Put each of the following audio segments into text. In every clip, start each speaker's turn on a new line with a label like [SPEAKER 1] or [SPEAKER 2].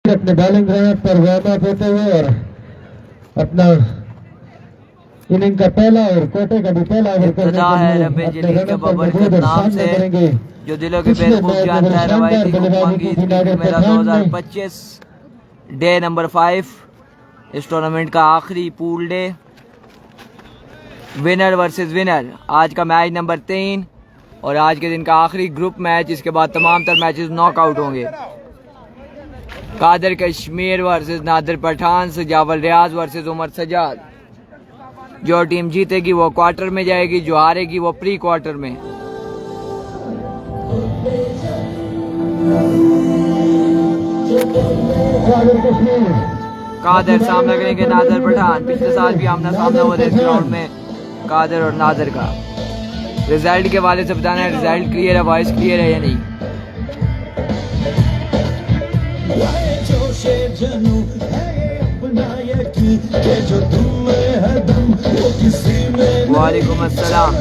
[SPEAKER 1] अपने bowling ground पर warm up होते हुए और अपना इनिंग का पहला और कोटे का भी पहला ओवर करने के लिए अपने रनर नाम से करेंगे
[SPEAKER 2] जो दिलों के बेवकूफ जानता है रवायती हुक्मांगी मेरा 2025 डे नंबर 5 इस टूर्नामेंट का आखिरी pool day winner versus winner. आज का मैच नंबर 3 और आज के दिन का आखिरी ग्रुप मैच। इसके बाद तमाम तर मैचेस नॉकआउट होंगे। कादर कश्मीर वर्सेस नादिर पठान, सजावल रियाज वर्सेस उमर सजाद। जो टीम जीतेगी वो क्वार्टर में जाएगी, जो हारेगी वो प्री क्वार्टर में। कादर सामना करेंगे नादिर पठान। पिछले साल भी आमना सामना हुआ था इस ग्राउंड में कादर और नादिर का। रिजल्ट के वाले से बताना है रिजल्ट क्लियर है, वॉइस क्लियर है या नहीं। वालेकुम अस्सलाम।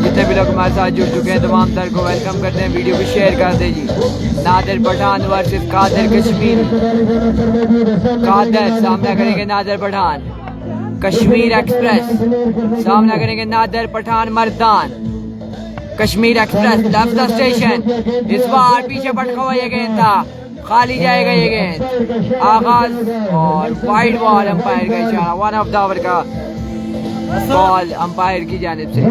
[SPEAKER 2] जितने भी लोग हमारे साथ जुड़ चुके हैं तमाम तर को वेलकम करते हैं। वीडियो को शेयर कर दीजिए। नादिर पठान वर्सेस कादर कश्मीर। कादर सामना करेंगे नादिर पठान। कश्मीर एक्सप्रेस सामना करेंगे Nadir Pathan Mardan. Kashmir Express left the station. इस बार पीछे पटका हुआ ये गेंद था, खाली जाएगा ये गेंद। आगाज और वाइड बॉल अंपायर का इशारा। 1 ऑफ द ओवर का बॉल अंपायर की जानिब से।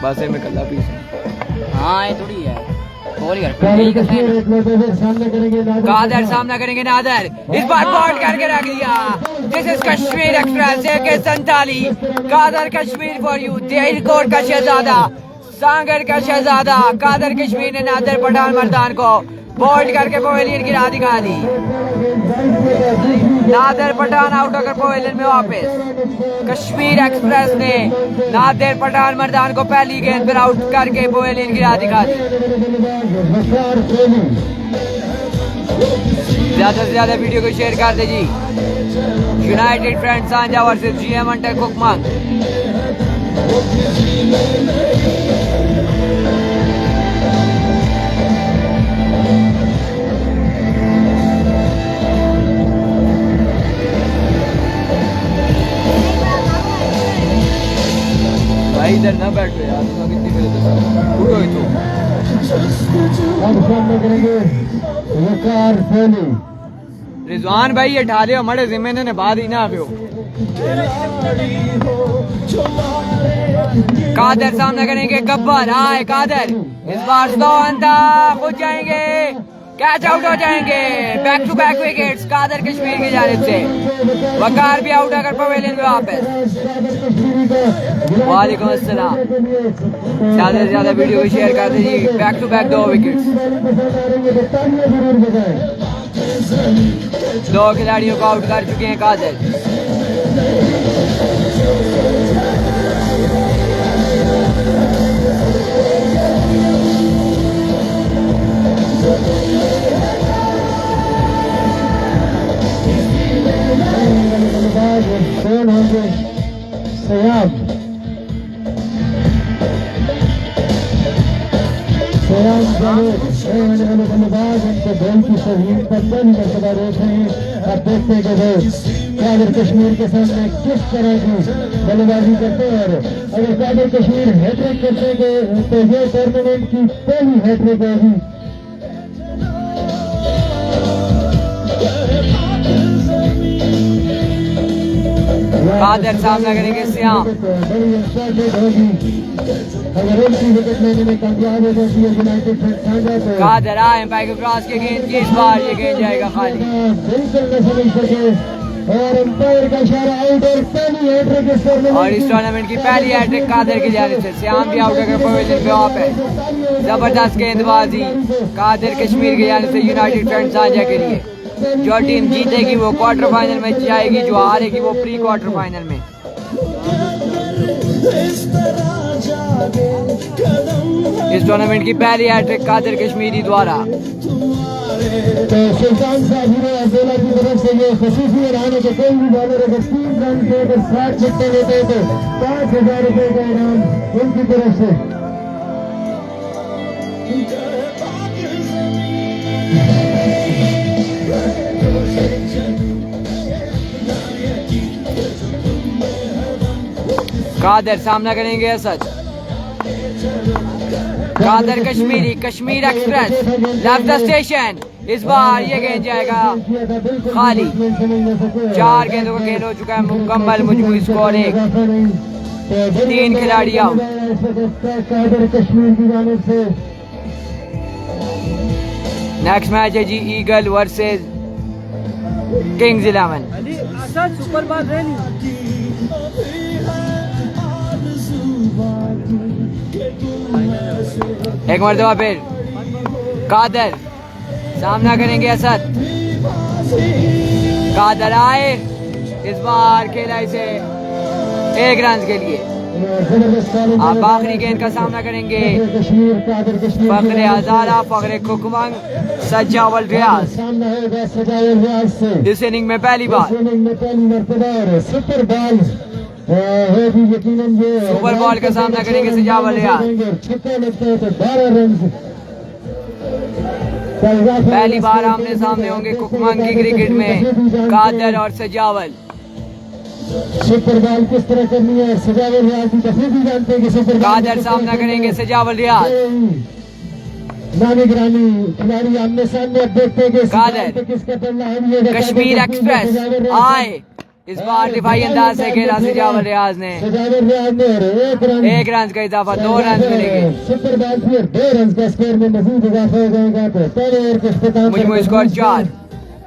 [SPEAKER 2] बस में कल्ला पीस। हाँ ये थोड़ी है। कादर सामना करेंगे नादिर। इस बार बॉल करके रख दिया। दिस इज कश्मीर एक्सप्रेस के 47। Qadar Kashmir for you. देहलकोट का शहजादा, सांगर का शहजादा कादर कश्मीर ने नादिर पठान मर्दान को बोल्ड करके पवेलियन की राह दिखा दी। नादिर पठान आउट होकर पवेलियन में वापस। कश्मीर एक्सप्रेस ने नादिर पठान मर्दान को पहली गेंद पर आउट करके पवेलियन की राह दिखा दी। ज्यादा से ज्यादा वीडियो को शेयर कर दीजिए। यूनाइटेड फ्रेंड्स सांझा वर्सेस जीएम अंटेक हुक्मंग। भाई इधर ना बैठो यार, कितनी मेरे उठो ही तो। रिजवान भाई ये ढाले हमारे जिम्मे ने बाद ही ना आवे। कादर सामना करेंगे गब्बर। आए कादर इस बार 100 अंता खुद जाएंगे, कैच आउट हो जाएंगे। Back to back wickets Qadir Kashmir की जानिब से। वकार भी आउट आकर पवेलियन में वापस। वालेकुम अस्सलाम। ज्यादा से ज्यादा वीडियो को शेयर कर दीजिए। Back to back 2 wickets. 2 खिलाड़ियों को आउट कर चुके हैं कादर।
[SPEAKER 1] सयाब उनके बॉल की शहीद पर पहली मरतबा देख रहे हैं। आप देखते हैं कि वो कादर कश्मीर के सामने किस तरह की बल्लेबाजी करते हैं। और अगर कादर कश्मीर हैट्रिक करते हैं तो ये टूर्नामेंट की पहली हैट्रिक होगी।
[SPEAKER 2] कादर सामना करेंगे श्याम। कादर आए एम्पायर के क्रॉस के गेंद की। इस बार ये गेंद जाएगा खाली। और इस टूर्नामेंट की पहली हैट्रिक कादर की जानिब से। श्याम भी आउट होकर पवेलियन पे वापस। जबरदस्त गेंदबाजी कादर कश्मीर की जानिब से यूनाइटेड फ्रेंड्स सांझा के लिए। जो टीम जीतेगी वो क्वार्टर फाइनल में जाएगी, जो हारेगी वो प्री क्वार्टर फाइनल में। इस टूर्नामेंट की पहली हैट्रिक कादर कश्मीरी द्वारा।
[SPEAKER 1] तो सुल्तान साहब हीरो अब्दुल्ला की तरफ से ये खसूसी ऐलान है कि कोई भी बॉलर अगर 3 रन से अगर 60 छक्के लेते हैं तो 5,000 रुपए का इनाम उनकी तरफ से।
[SPEAKER 2] कादर सामना करेंगे Asad. Qadir Kashmiri, Kashmir Express left the station. इस बार ये गेंद जाएगा खाली। 4 गेंदों का खेल हो चुका है मुकम्मल। मुजमुई स्कोर 1, 3 खिलाड़ी आउट।
[SPEAKER 1] कादर कश्मीर की जानिब से
[SPEAKER 2] नेक्स्ट मैच है जी ईगल वर्सेस किंग्स 11।
[SPEAKER 3] सुपर बात है नहीं।
[SPEAKER 2] एक मरतबा फिर कादर सामना करेंगे असद। कादर आए, इस बार खेला इसे 1 रन के लिए। आप आखिरी गेंद का सामना करेंगे फखरे हजारा, फखरे कुकमंग, सजावल रियाज। इस इनिंग में पहली बार
[SPEAKER 1] सुपर बॉल
[SPEAKER 2] सुपर बॉल का सामना करेंगे सजावल रियाज। पहली बार आमने सामने होंगे कुकमंग की क्रिकेट में कादर और सजावल।
[SPEAKER 1] सुपर बॉल किस तरह करनी है सजावल रियाज भी बखूबी जानते हैं कि सुपर
[SPEAKER 2] कादर सामना करेंगे सजावल रियाज।
[SPEAKER 1] नामी गिरामी खिलाड़ी आमने सामने। अब देखते हैं कि
[SPEAKER 2] कादर
[SPEAKER 1] किसका पल्ला है।
[SPEAKER 2] कश्मीर एक्सप्रेस आए, इस बार दिफाई अंदाज से खेला सजावल रियाज ने। 1 रन का इजाफा, 2 रन मिलेंगे।
[SPEAKER 1] सुपर बॉल फिर 2 रन का स्कोर में मजीद इजाफा हो जाएगा। तो पहले ओवर के इख्तिताम
[SPEAKER 2] मुझे स्कोर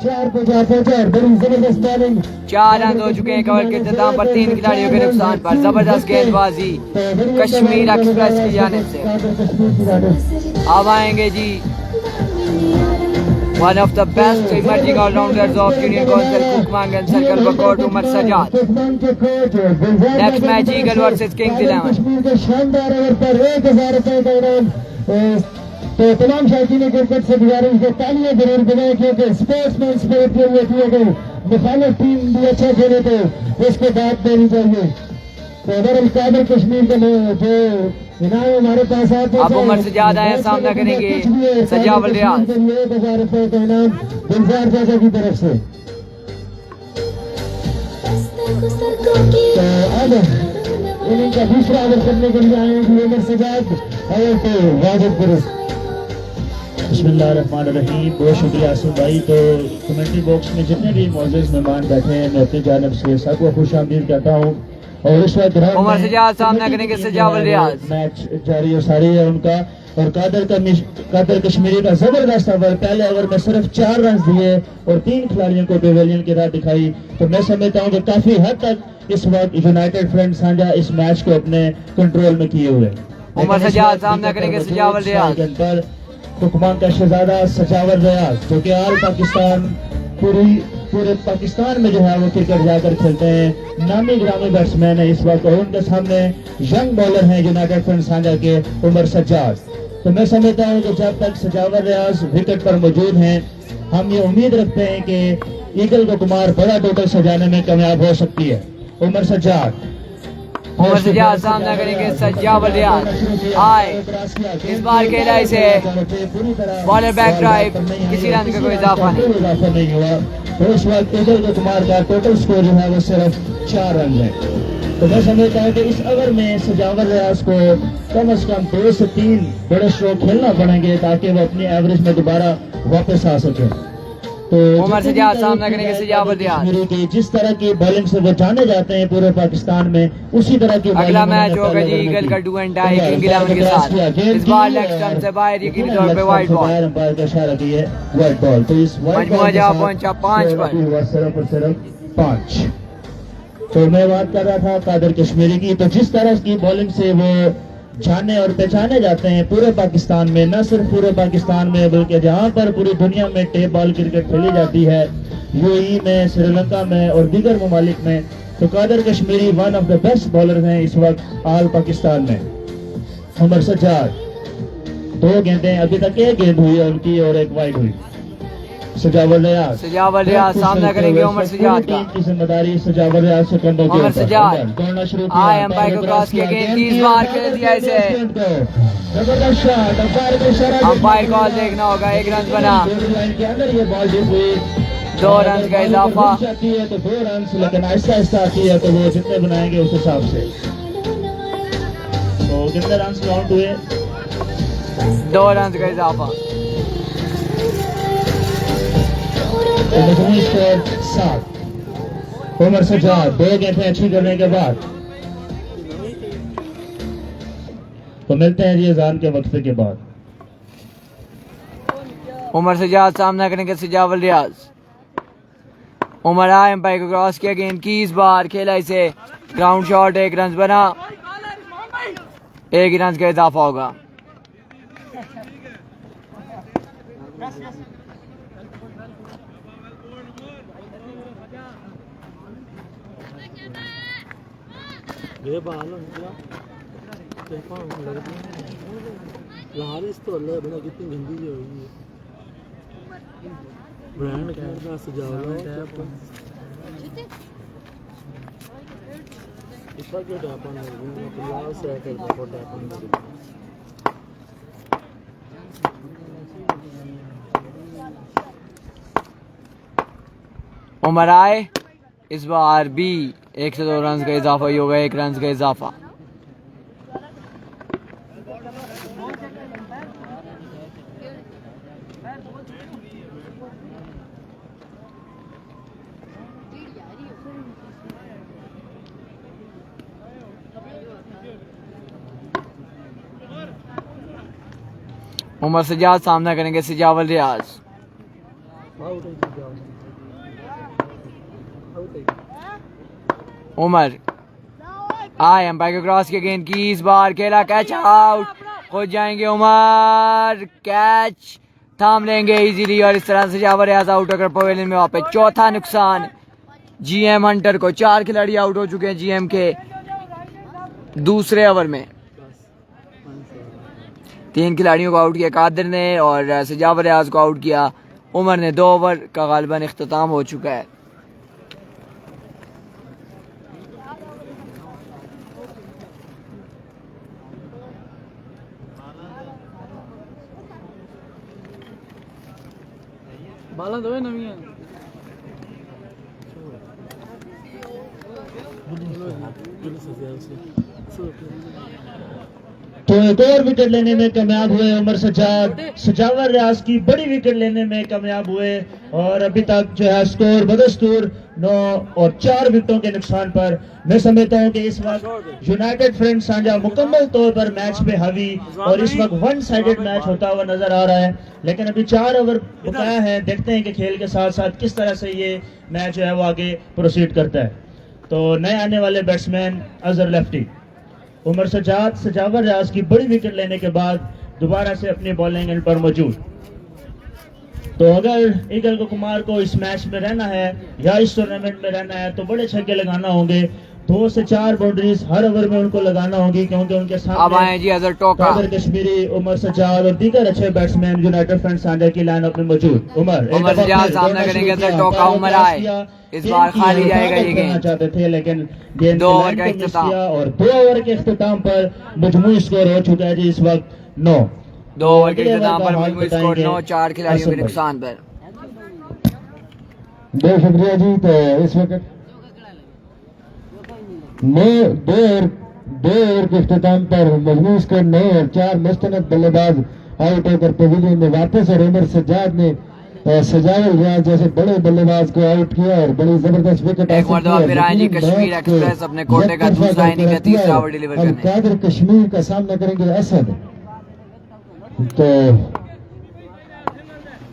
[SPEAKER 2] 4
[SPEAKER 1] पे 4 पहुंचा। बड़ी जबरदस्त बॉलिंग।
[SPEAKER 2] 4 रन हो चुके हैं कवर के इख्तिताम पर 3 खिलाड़ियों के नुकसान पर। जबरदस्त गेंदबाजी कश्मीर एक्सप्रेस की जानिब से। अब आएंगे जी one of the best emerging allrounders of union council Kukmang and circle Bakot Umar Sajjad. Next match Eagle versus Kings 11।
[SPEAKER 1] शानदार ओवर पर 1,000 रुपए का इनाम। तो तमाम शौकीन क्रिकेट से गुजारिश है तालियां जरूर बजाएं क्योंकि स्पोर्ट्समैन स्पिरिट के लिए की अगर मुखालिफ टीम भी अच्छा खेले तो उसके बाद देनी चाहिए। तो अगर कादर कश्मीर का जो इनाम हमारे पास
[SPEAKER 2] अब उमर सजाद आए, सामना करेंगे सजावल रियाज।
[SPEAKER 1] 1,000 रुपए का इनाम गुलजार चाचा की तरफ से। तो अब इनिंग का दूसरा ओवर करने के लिए आएंगे उमर सजाद और तो वाजिद दुरुस्त।
[SPEAKER 4] बिस्मिल्लाहिर्रहमानिर्रहीम। बहुत शुक्रिया आसिफ भाई। तो कमेंट्री बॉक्स में जितने भी मौजूद मेहमान बैठे हैं मैं अपनी जानिब से सबको खुश आमदीद कहता हूँ। और इस वक्त
[SPEAKER 2] उमर सजाद सामना करेंगे सजावल रियाज।
[SPEAKER 4] मैच जारी और सारी है उनका। और कादर कश्मीरी का जबरदस्त ओवर। पहले ओवर में सिर्फ 4 रन दिए और 3 खिलाड़ियों को पेवेलियन की राह दिखाई। तो मैं समझता हूँ कि काफी हद तक इस वक्त यूनाइटेड फ्रंट साझा इस मैच को अपने कंट्रोल में किए हुए।
[SPEAKER 2] उमर सजाद सामना करेंगे सजावल रियाज।
[SPEAKER 4] कुकमंग का शहजादा सजावल रियाज जो कि आल पाकिस्तान पूरे पाकिस्तान में जो है वो क्रिकेट जाकर खेलते हैं। नामी ग्रामी बैट्समैन है इस वक्त। और उनके सामने यंग बॉलर हैं यूनाइटेड फ्रंट साझा के उमर सज्जाद। तो मैं समझता हूँ कि जब तक सजावल रियाज विकेट पर मौजूद हैं हम ये उम्मीद रखते हैं कि ईगल को कुमार बड़ा टोटल सजाने में कामयाब हो सकती है। उमर सज्जाद
[SPEAKER 2] सामना करेंगे सजावल रियाज। आए, इस बार खेला इसे बॉलर बैक ड्राइव, किसी रन का कोई इजाफा
[SPEAKER 4] नहीं हुआ। तो इस वक्त ईगल को कुमार का टोटल स्कोर जो है वो सिर्फ 4 रन है। तो मैं समझता हूँ कि इस ओवर में सजावल रियाज को कम से कम 2 से 3 बड़े स्ट्रोक खेलना पड़ेंगे ताकि वो अपनी एवरेज में दोबारा वापस आ सके। तो
[SPEAKER 2] उमर सजाद सामना करेंगे सजावल रियाज।
[SPEAKER 4] जिस तरह की बॉलिंग से वो जाने जाते हैं पूरे पाकिस्तान में उसी तरह की
[SPEAKER 2] अगला मैच होगा जी ईगल का डू एंड डाई किंग्स 11 के साथ। इस बार लेग स्टंप से बाहर यकीनी तौर पे वाइड बॉल।
[SPEAKER 4] अंपायर का इशारा किया वाइड बॉल। तो इस
[SPEAKER 2] मजमुआ जहां पहुंचा 5 पर
[SPEAKER 4] सिर्फ और सिर्फ 5। तो मैं बात कर रहा था कादर कश्मीरी की। तो जिस तरह की बॉलिंग से वो जाने और पहचाने जाते हैं पूरे पाकिस्तान में, न सिर्फ पूरे पाकिस्तान में बल्कि जहां पर पूरी दुनिया में टेप बॉल क्रिकेट खेली जाती है, यूएई में, श्रीलंका में और दीगर ममालिक में। तो Qadir Kashmiri one of the best bowler हैं इस वक्त आल पाकिस्तान में। उमर सज्जाद 2 गेंदें, अभी तक 1 गेंद हुई है उनकी और 1 वाइड हुई। सजावल रियाज
[SPEAKER 2] सजावल रियाज सामना करेंगे उमर सजाद का।
[SPEAKER 4] की जिम्मेदारी सजावल रियाज से कंधों के
[SPEAKER 2] उमर
[SPEAKER 4] ऊपर।
[SPEAKER 2] सजाद
[SPEAKER 4] दौड़ना शुरू
[SPEAKER 2] आए अंपायर को क्रॉस किया, गेंद 30 बार खेल दिया इसे।
[SPEAKER 4] जबरदस्त शॉट, अंपायर को इशारा
[SPEAKER 2] अंपायर कॉल देखना होगा। 1 रन बना,
[SPEAKER 4] लाइन के अंदर ये बॉल डिप हुई।
[SPEAKER 2] 2 रन का इजाफा।
[SPEAKER 4] आती है तो 2 रन, लेकिन आहिस्ता आहिस्ता आती है तो वो जितने बनाएंगे उस हिसाब से। तो कितने रन काउंट हुए?
[SPEAKER 2] 2 रन का इजाफा।
[SPEAKER 4] तो मजमूई स्कोर 7। उमर सजाद 2 गेंदें अच्छी करने के बाद तो मिलते हैं जी अजान के वक्फे के बाद।
[SPEAKER 2] उमर सजाद सामना करेंगे सजावल रियाज। उमर आए अंपायर को क्रॉस किया, गेंद 21 बार खेला इसे। ग्राउंड शॉट, 1 रन बना, 1 रन का इजाफा होगा।
[SPEAKER 3] कितनी गंदी जो होगी ब्रांड का सजावल इसका क्यों टैपन है पंजाब से आकर देखो टैपन
[SPEAKER 2] उमर आए इस बार भी 102 रन का इजाफा ही होगा। 1 रन का इजाफा। उमर सजाद सामना करेंगे सजावल रियाज। उमर आए अंपायर को क्रॉस के, गेंद 21 बार खेला, कैच आउट हो जाएंगे। उमर कैच थाम लेंगे इजीली और इस तरह से सजावल रियाज आउट होकर पवेलियन में वापस। चौथा नुकसान जीएम हंटर को। 4 खिलाड़ी आउट हो चुके हैं जीएम के दूसरे ओवर में। 3 खिलाड़ियों को आउट किया कादिर ने और सजावल रियाज को आउट किया उमर ने। 2 ओवर का गालिबन इख्तिताम हो चुका है।
[SPEAKER 3] बाला दो नवी है
[SPEAKER 4] तो एक और विकेट लेने में कामयाब हुए उमर सजाद। सजावल रियाज की बड़ी विकेट लेने में कामयाब हुए और अभी तक जो है स्कोर बदस्तूर 9 और 4 विकेटों के नुकसान पर। मैं समझता हूं कि इस वक्त यूनाइटेड फ्रेंड्स सांझा मुकम्मल तौर पर मैच पे हावी और इस वक्त 1 साइडेड मैच होता हुआ नजर आ रहा है। लेकिन अभी 4 ओवर बकाया है, देखते हैं कि खेल के साथ साथ किस तरह से ये मैच जो है वो आगे प्रोसीड करता है। तो नए आने वाले बैट्समैन अजहर लेफ्टी उमर सजाद सजावल रियाज की बड़ी विकेट लेने के बाद दोबारा से अपनी बॉलिंग एंड पर मौजूद। तो अगर ईगल को कुमार को इस मैच में रहना है या इस टूर्नामेंट में रहना है तो बड़े छक्के लगाना होंगे। 2 से 4 बाउंड्रीज हर ओवर में उनको लगाना होगी क्योंकि उनके सामने
[SPEAKER 2] जी अजहर टोका,
[SPEAKER 4] कश्मीरी, उमर सजाद और दीगर अच्छे बैट्समैन यूनाइटेड फ्रेंड्स सांझा की लाइनअप में मौजूद। उमर
[SPEAKER 2] सजाद सामना करेंगे अजहर टोका। उमर आए इस बार खाली जाएगा ये गेंद।
[SPEAKER 4] चाहते थे लेकिन गेंद
[SPEAKER 2] 2 ओवर का इख्तिताम
[SPEAKER 4] और 2 ओवर के इख्तिताम पर मजमूई स्कोर हो चुका है जी इस वक्त 9।
[SPEAKER 2] 2 ओवर के इख्तिताम पर मजमूई स्कोर 9, 4 खिलाड़ियों के नुकसान पर।
[SPEAKER 1] बहुत शुक्रिया जी। तो इस वक्त 2 ओवर के इख्तिताम पर मजमूई स्कोर 9 और 4 मुस्तनद बल्लेबाज आउट होकर पवेलियन में वापस और उमर सजाद ने सजावल रियाज जैसे बड़े बल्लेबाज को आउट किया और बड़ी जबरदस्त विकेट
[SPEAKER 2] एक मरतबा फिर आएंगे कश्मीर एक्सप्रेस अपने कोटे का दूसरा इनिंग का तीसरा ओवर डिलीवर करने।
[SPEAKER 1] कादिर कश्मीर का सामना करेंगे असद। तो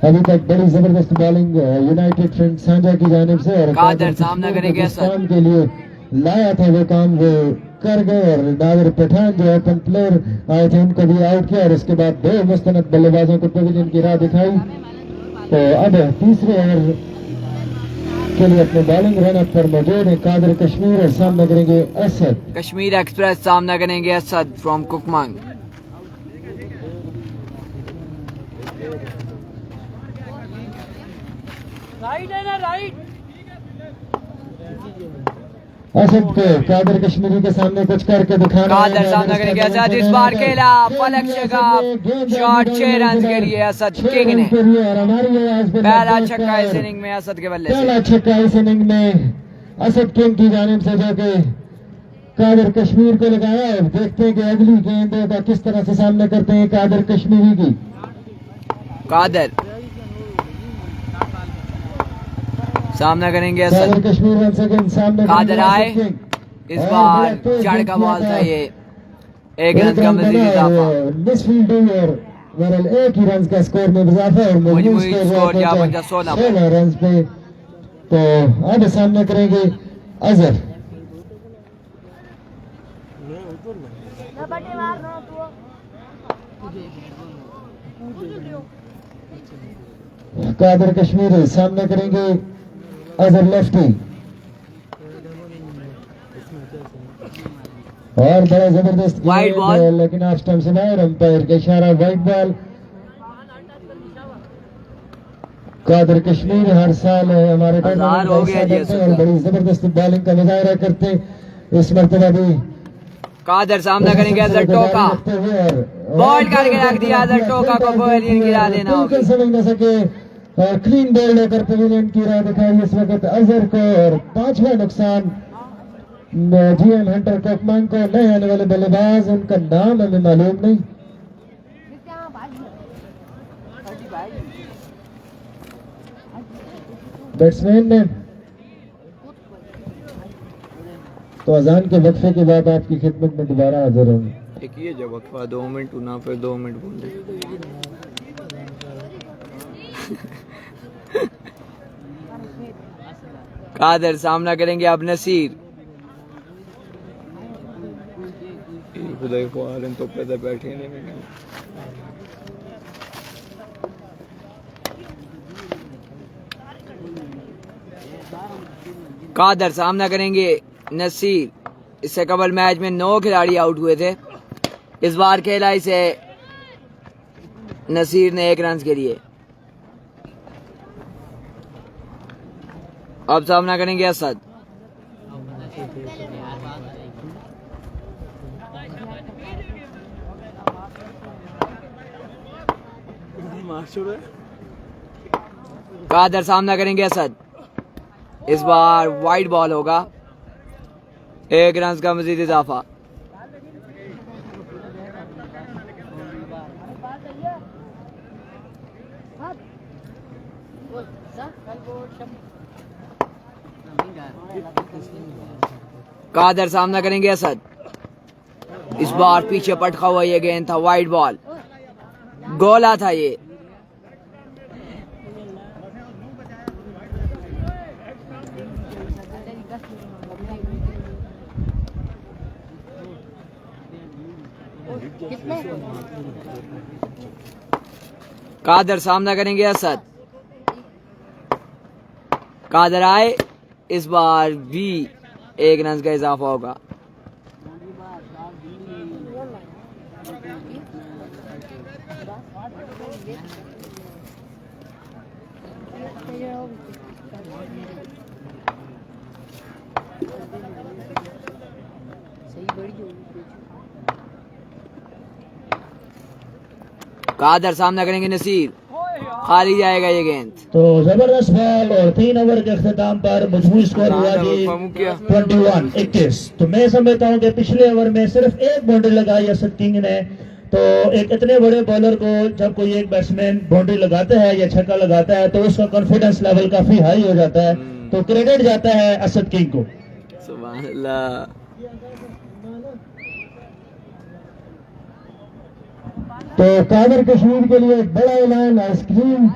[SPEAKER 1] अभी तक बड़ी जबरदस्त बॉलिंग यूनाइटेड फ्रेंड्स सांझा की जानिब से और
[SPEAKER 2] कादिर सामना करेंगे असद
[SPEAKER 1] के लिए लाया था वो काम वो कर गए और नादिर पठान जो ओपन प्लेयर आए थे उनको भी आउट किया और उसके बाद 2 मुस्तनद बल्लेबाजों को पवेलियन की राह दिखाई। तो अब तीसरे ओवर के लिए अपने बॉलिंग रनअप पर मौजूद है कादिर कश्मीर और सामना करेंगे असद।
[SPEAKER 2] कश्मीर एक्सप्रेस सामना करेंगे असद फ्रॉम कुकमांग।
[SPEAKER 1] असद को कादर कश्मीरी के सामने कुछ करके दिखाना
[SPEAKER 2] कादर सामना करेंगे असद, इस बार खेला फलक शेखाब, शॉट 6 रन के लिए असद किंग ने।
[SPEAKER 1] और हमारी आवाज पे
[SPEAKER 2] पहला छक्का इस इनिंग में असद के बल्ले से।
[SPEAKER 1] पहला छक्का इस इनिंग में असद किंग की जानिब से जो कि कादर कश्मीर को लगाया है। देखते हैं कि अगली गेंद का किस तरह से सामना करते हैं कादर कश्मीरी की।
[SPEAKER 2] कादर सामना करेंगे असद,
[SPEAKER 1] कादर कश्मीर वन सेकंड सामने
[SPEAKER 2] कादर आए, इस बार जड़ का बॉल था ये, 1 रन का मजीद इजाफा।
[SPEAKER 1] मिसफील्डिंग और ओवरऑल 1 ही रन का स्कोर में इजाफा और
[SPEAKER 2] मजमूई स्कोर यहाँ पर 16
[SPEAKER 1] रन पे। तो अब सामना करेंगे अजहर। कादर कश्मीरी सामना करेंगे अजहर लेफ्टी। और बड़ा जबरदस्त
[SPEAKER 2] वाइड बॉल,
[SPEAKER 1] लेकिन ऑफ स्टंप से बाहर, अंपायर का इशारा, वाइड बॉल। कादर कश्मीर हर साल हमारे टूर्नामेंट का हिस्सा बनते हैं और बड़ी जबरदस्त बॉलिंग का मुजाहरा करते हैं। इस मरतबा भी
[SPEAKER 2] कादर सामना करेंगे अजहर टोका, बॉल करके रख दिया अजहर टोका को, पवेलियन गिरा देना होगा।
[SPEAKER 1] समझ न सके और क्लीन बॉल लेकर पवेलियन की राह दिखाई इस वक्त अजहर को। और 5वां नुकसान जीएम हंटर कोकमान को। नए आने वाले बल्लेबाज, उनका नाम हमें मालूम नहीं। बैट्समैन ने तो अजान के वक्फे के बाद आपकी खिदमत में दोबारा हाजिर होंगे।
[SPEAKER 2] एक ये जब वक्फा 2 मिनट ना, फिर 2 मिनट बोले। कादर सामना करेंगे अब नसीर। तो पैदा बैठे नहीं। कादर सामना करेंगे नसीर। इससे कबल मैच में 9 खिलाड़ी आउट हुए थे, इस बार खेला इसे नसीर ने 1 रन के लिए। अब सामना करेंगे असद। कादर सामना करेंगे असद, इस बार वाइड बॉल होगा, 1 रन का मजीद इजाफा। कादर सामना करेंगे असद, इस बार पीछे पटका हुआ ये गेंद था, वाइड बॉल, गोला था ये। कादर सामना करेंगे असद, कादर आए, इस बार भी 1 रन का इजाफा होगा। कादर सामना करेंगे नसीर, खाली जाएगा ये गेंद।
[SPEAKER 4] तो जबरदस्त बॉल और 3 ओवर के अख्ताम पर मजमूई स्कोर हुआ जी 21-21। तो मैं समझता हूँ कि पिछले ओवर में सिर्फ 1 बाउंड्री लगाई असद किंग ने। तो एक इतने बड़े बॉलर को जब कोई एक बैट्समैन बाउंड्री लगाता है या छक्का लगाता है तो उसका कॉन्फिडेंस लेवल काफी हाई हो जाता है। तो क्रेडिट जाता है असद किंग को।
[SPEAKER 2] सुभान अल्लाह।
[SPEAKER 1] तो कादर कश्मीर के लिए एक बड़ा ऐलान, आइसक्रीम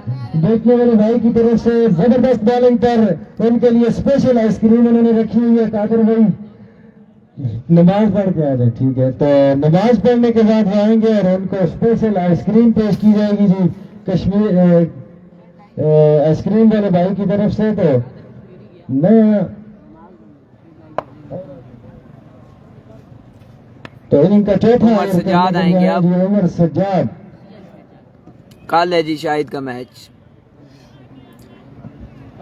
[SPEAKER 1] देखने वाले भाई की तरफ से। जबरदस्त बॉलिंग पर उनके लिए स्पेशल आइसक्रीम उन्होंने रखी हुई है। कादर भाई नमाज पढ़ के आ जाए, ठीक है। तो नमाज पढ़ने के बाद वो आएंगे और उनको स्पेशल आइसक्रीम पेश की जाएगी जी कश्मीर आइसक्रीम वाले भाई की तरफ से। तो मैं तो इनका चौथा
[SPEAKER 2] उमर सज्जाद आएंगे अब।
[SPEAKER 1] उमर सज्जाद।
[SPEAKER 2] कल है जी शाहिद का मैच।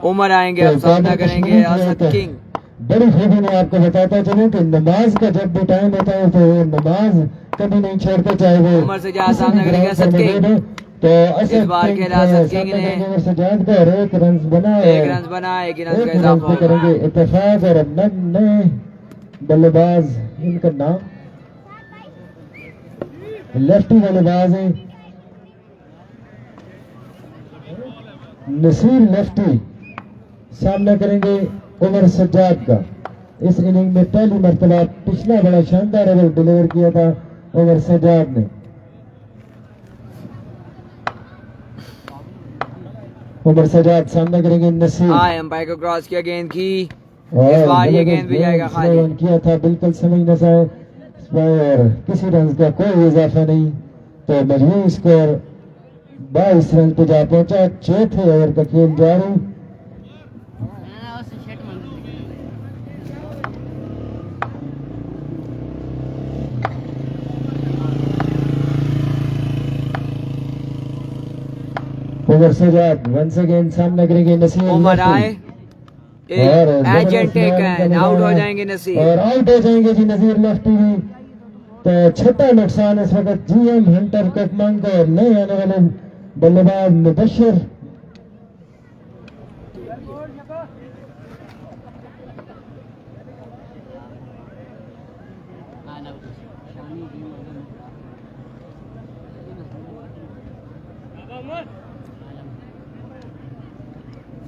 [SPEAKER 2] उमर आएंगे, अब सामना करेंगे असद किंग।
[SPEAKER 1] बड़ी खूबी में आपको बताता चलूं कि नमाज का जब भी टाइम होता है तो वो नमाज कभी नहीं छोड़ते, चाहे वो
[SPEAKER 2] उमर सजाद सामना करेंगे असद किंग।
[SPEAKER 1] तो असद
[SPEAKER 2] बार
[SPEAKER 1] किंग
[SPEAKER 2] खेला असद किंग ने
[SPEAKER 1] उमर सजाद का और एक रन बना,
[SPEAKER 2] एक रन बना, एक रन का इजाफा
[SPEAKER 1] पे करेंगे
[SPEAKER 2] होगा।
[SPEAKER 1] इत्तेफाक। और नए बल्लेबाज, इनका नाम लेफ्टी बल्लेबाज है नसीर लेफ्टी, सामना करेंगे उमर सज्जाद का। इस इनिंग में पहली मर्तबा पिछला बड़ा शानदार ओवर डिलीवर किया था उमर सज्जाद ने। उमर सज्जाद सामना करेंगे नसीर।
[SPEAKER 2] एम्पायर को क्रॉस किया गेंद की,
[SPEAKER 1] और
[SPEAKER 2] इस बार ये गेंद भी जाएगा खाली।
[SPEAKER 1] रन किया था, बिल्कुल समझ न आए और किसी रन का कोई इजाफा नहीं, तो मजमूई स्कोर 22 रन पे जा पहुंचा। चौथे ओवर का खेल जारी। उमर सजाद वंस अगेन सामना करेंगे नसीर।
[SPEAKER 2] उमर आए,
[SPEAKER 1] और
[SPEAKER 2] एजेंट टेकन, आउट हो जाएंगे नसीर।
[SPEAKER 1] और आउट हो जाएंगे जी नसीर लेफ्टी भी। तो छठा नुकसान इस वक्त जीएम हंटर कोकमान को, और नए आने वाले बल्लेबाज मुबशर।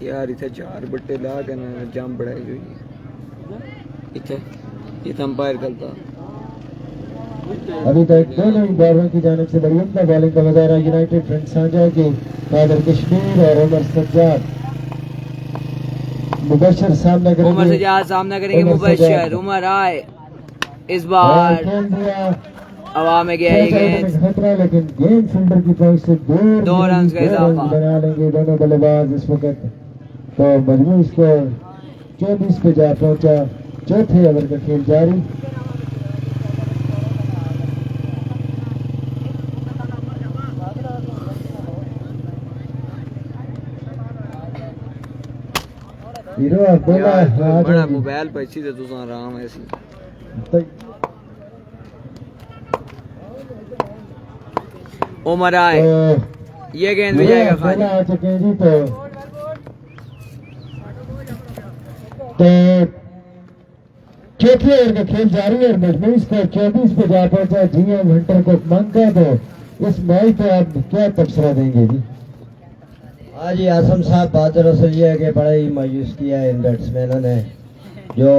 [SPEAKER 2] यार इथे 4 बट्टे ला के ना जाम बढ़ाई हुई है इथे, ये अंपायर गलता।
[SPEAKER 1] अभी तक दोनों ही बॉलरों की जानिब से बड़ी उम्दा बॉलिंग का मुजाहरा यूनाइटेड फ्रंट साझा के कादर कश्मीर और उमर सज्जाद। मुबशर सामना करेंगे,
[SPEAKER 2] उमर सजाद सामना करेंगे मुबशर। उमर आए, इस बार हवा में गया ये गेंद,
[SPEAKER 1] खतरा, लेकिन गेंद फील्डर की तरफ से
[SPEAKER 2] 2 रन का इजाफा
[SPEAKER 1] बना लेंगे दोनों बल्लेबाज इस वक्त। तो मजमूई स्कोर 24 पे जा पहुंचा। चौथे ओवर का खेल जारी। हीरो बोला
[SPEAKER 2] यार बड़ा मोबाइल पे अच्छी से तुसा आराम ऐसी। उमर आए, ये गेंद भी जाएगा खाली।
[SPEAKER 1] आ चुके हैं जी। तो चौथे ओवर का खेल जारी है और मजमूई स्कोर 24 पे जा पहुंचा जीएम हंटर को मांगा। तो इस मैच पे आप क्या तबसरा देंगे जी?
[SPEAKER 5] हाँ जी, आसम साहब बात दरअसल ये है कि बड़ा ही मायूस किया है इन बैट्समैनों ने, जो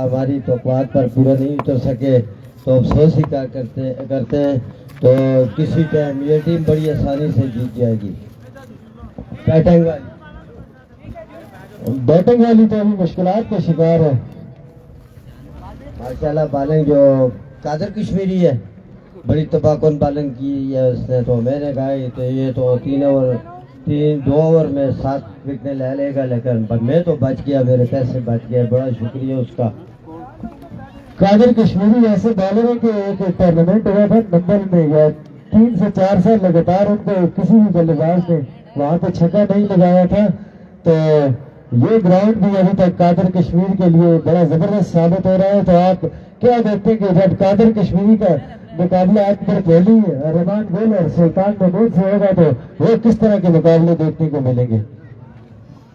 [SPEAKER 5] हमारी तौक़ुआत पर पूरा नहीं उतर सके, तो अफसोस ही क्या करते हैं। तो किसी टाइम ये टीम बड़ी आसानी से जीत जाएगी।
[SPEAKER 1] बैटिंग वाली तो अभी मुश्किलात का शिकार है।
[SPEAKER 5] माशाल्लाह बॉलिंग जो कादर कश्मीरी है, बड़ी तबाहकुन बॉलिंग की है उसने। तो मैंने कहा ये तो 2 ओवर में 7 विकेट ले लेगा, लेकिन पर मैं तो बच गया, मेरे पैसे बच गए। बड़ा शुक्रिया उसका।
[SPEAKER 1] कादर कश्मीरी ऐसे बॉलर है कि एक टूर्नामेंट हुआ था नंबर में, या 3 से 4 साल लगातार उनको किसी भी बल्लेबाज ने वहां पे छक्का नहीं लगाया था। तो ये ग्राउंड भी अभी तक कादर कश्मीर के लिए बड़ा जबरदस्त साबित हो रहा है। तो आप क्या देखते हैं कि जब कादर कश्मीरी का मुकाबला अकबर कोहली, रहमान गुल और सुल्तान महमूद से होगा, तो वो किस तरह के मुकाबले देखने को मिलेंगे?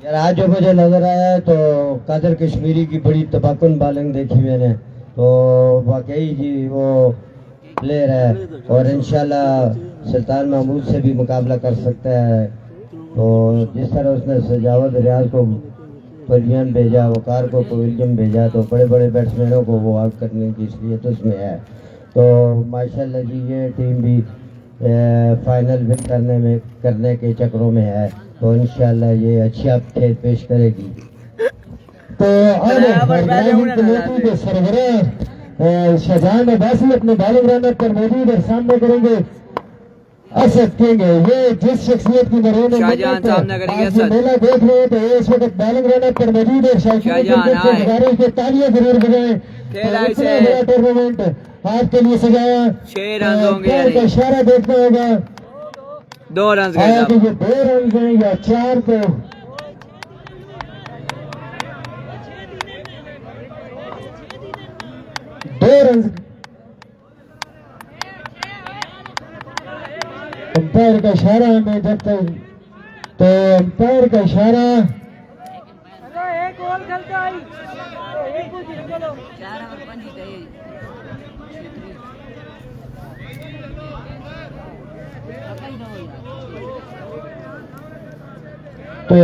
[SPEAKER 5] यार आज जो मुझे नजर आया है तो कादर कश्मीरी की बड़ी तबाहकुन बॉलिंग देखी मैंने, तो वाकई जी वो प्लेयर है और इंशाल्लाह सुल्तान महमूद से भी मुकाबला कर सकता है। तो जिस तरह उसने सजावत रियाज को पवेलियन भेजा, वकार को पवेलियन भेजा, तो बड़े बड़े बैट्समैनों को वो आउट करने की इसलिए तो उसमें है। तो माशाल्लाह जी ये टीम भी फाइनल विन करने के चक्रों में है, तो इंशाल्लाह ये अच्छा खेल पेश करेगी।
[SPEAKER 1] तो के सरबराह शाहजहान अब्बासी अपने बॉलिंग रनअप पर मौजूद और सामना करेंगे असद किंग। ये जिस शख्सियत की मरीन
[SPEAKER 2] शाहजहान सामना करेंगे असद।
[SPEAKER 1] मेला देख रहे हैं तो ये इस वक्त बॉलिंग रनअप पर मौजूद है। शाहजहान के तालियां जरूर बजाएं। बड़ा टूर्नामेंट आपके लिए सजाया।
[SPEAKER 2] 6 रन होंगे,
[SPEAKER 1] का इशारा देखना होगा।
[SPEAKER 2] 2 रन
[SPEAKER 1] ये 2 रन हैं या 4, तो 2 रन। अंपायर का इशारा हमें जब तक, तो अंपायर का इशारा तो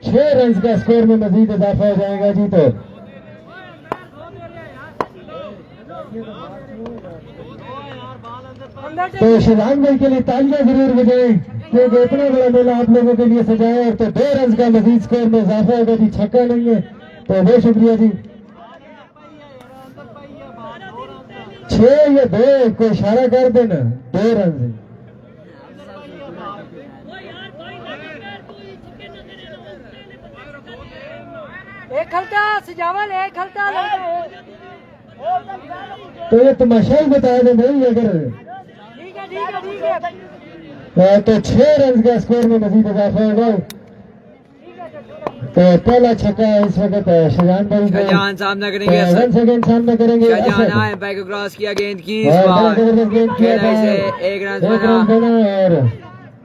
[SPEAKER 1] 6 रन का स्कोर में मजीद इजाफा हो जाएगा जी। तो शिवान भाई के लिए तालियां जरूर बजाएं क्योंकि इतना बड़ा मेला आप लोगों के लिए सजाया है। तो 2 रन का मजीद स्कोर में इजाफा होगा जी, छक्का नहीं है। तो बहुत शुक्रिया जी। 6 या 2 को इशारा कर देना, 2 रन से।
[SPEAKER 6] एक खलता सजावल, एक खलता
[SPEAKER 1] तो ये तमाशा ही बता दे भाई, अगर
[SPEAKER 6] ठीक है ठीक है ठीक है।
[SPEAKER 1] तो 6 रन का स्कोर में मजीद इजाफा होगा। तो पहला छक्का इस वक्त शाहजहान भाई को
[SPEAKER 2] शाहजहान सामना करेंगे।
[SPEAKER 1] 1 सेकंड सामना करेंगे।
[SPEAKER 2] शाहजहान आए, बैक क्रॉस किया, गेंद की इस
[SPEAKER 1] और बड़ा
[SPEAKER 2] बार
[SPEAKER 1] जबरदस्त गेंद किया
[SPEAKER 2] खेला
[SPEAKER 1] था।
[SPEAKER 2] इसे, 1 रन
[SPEAKER 1] 1 रन
[SPEAKER 2] बना,
[SPEAKER 1] बना और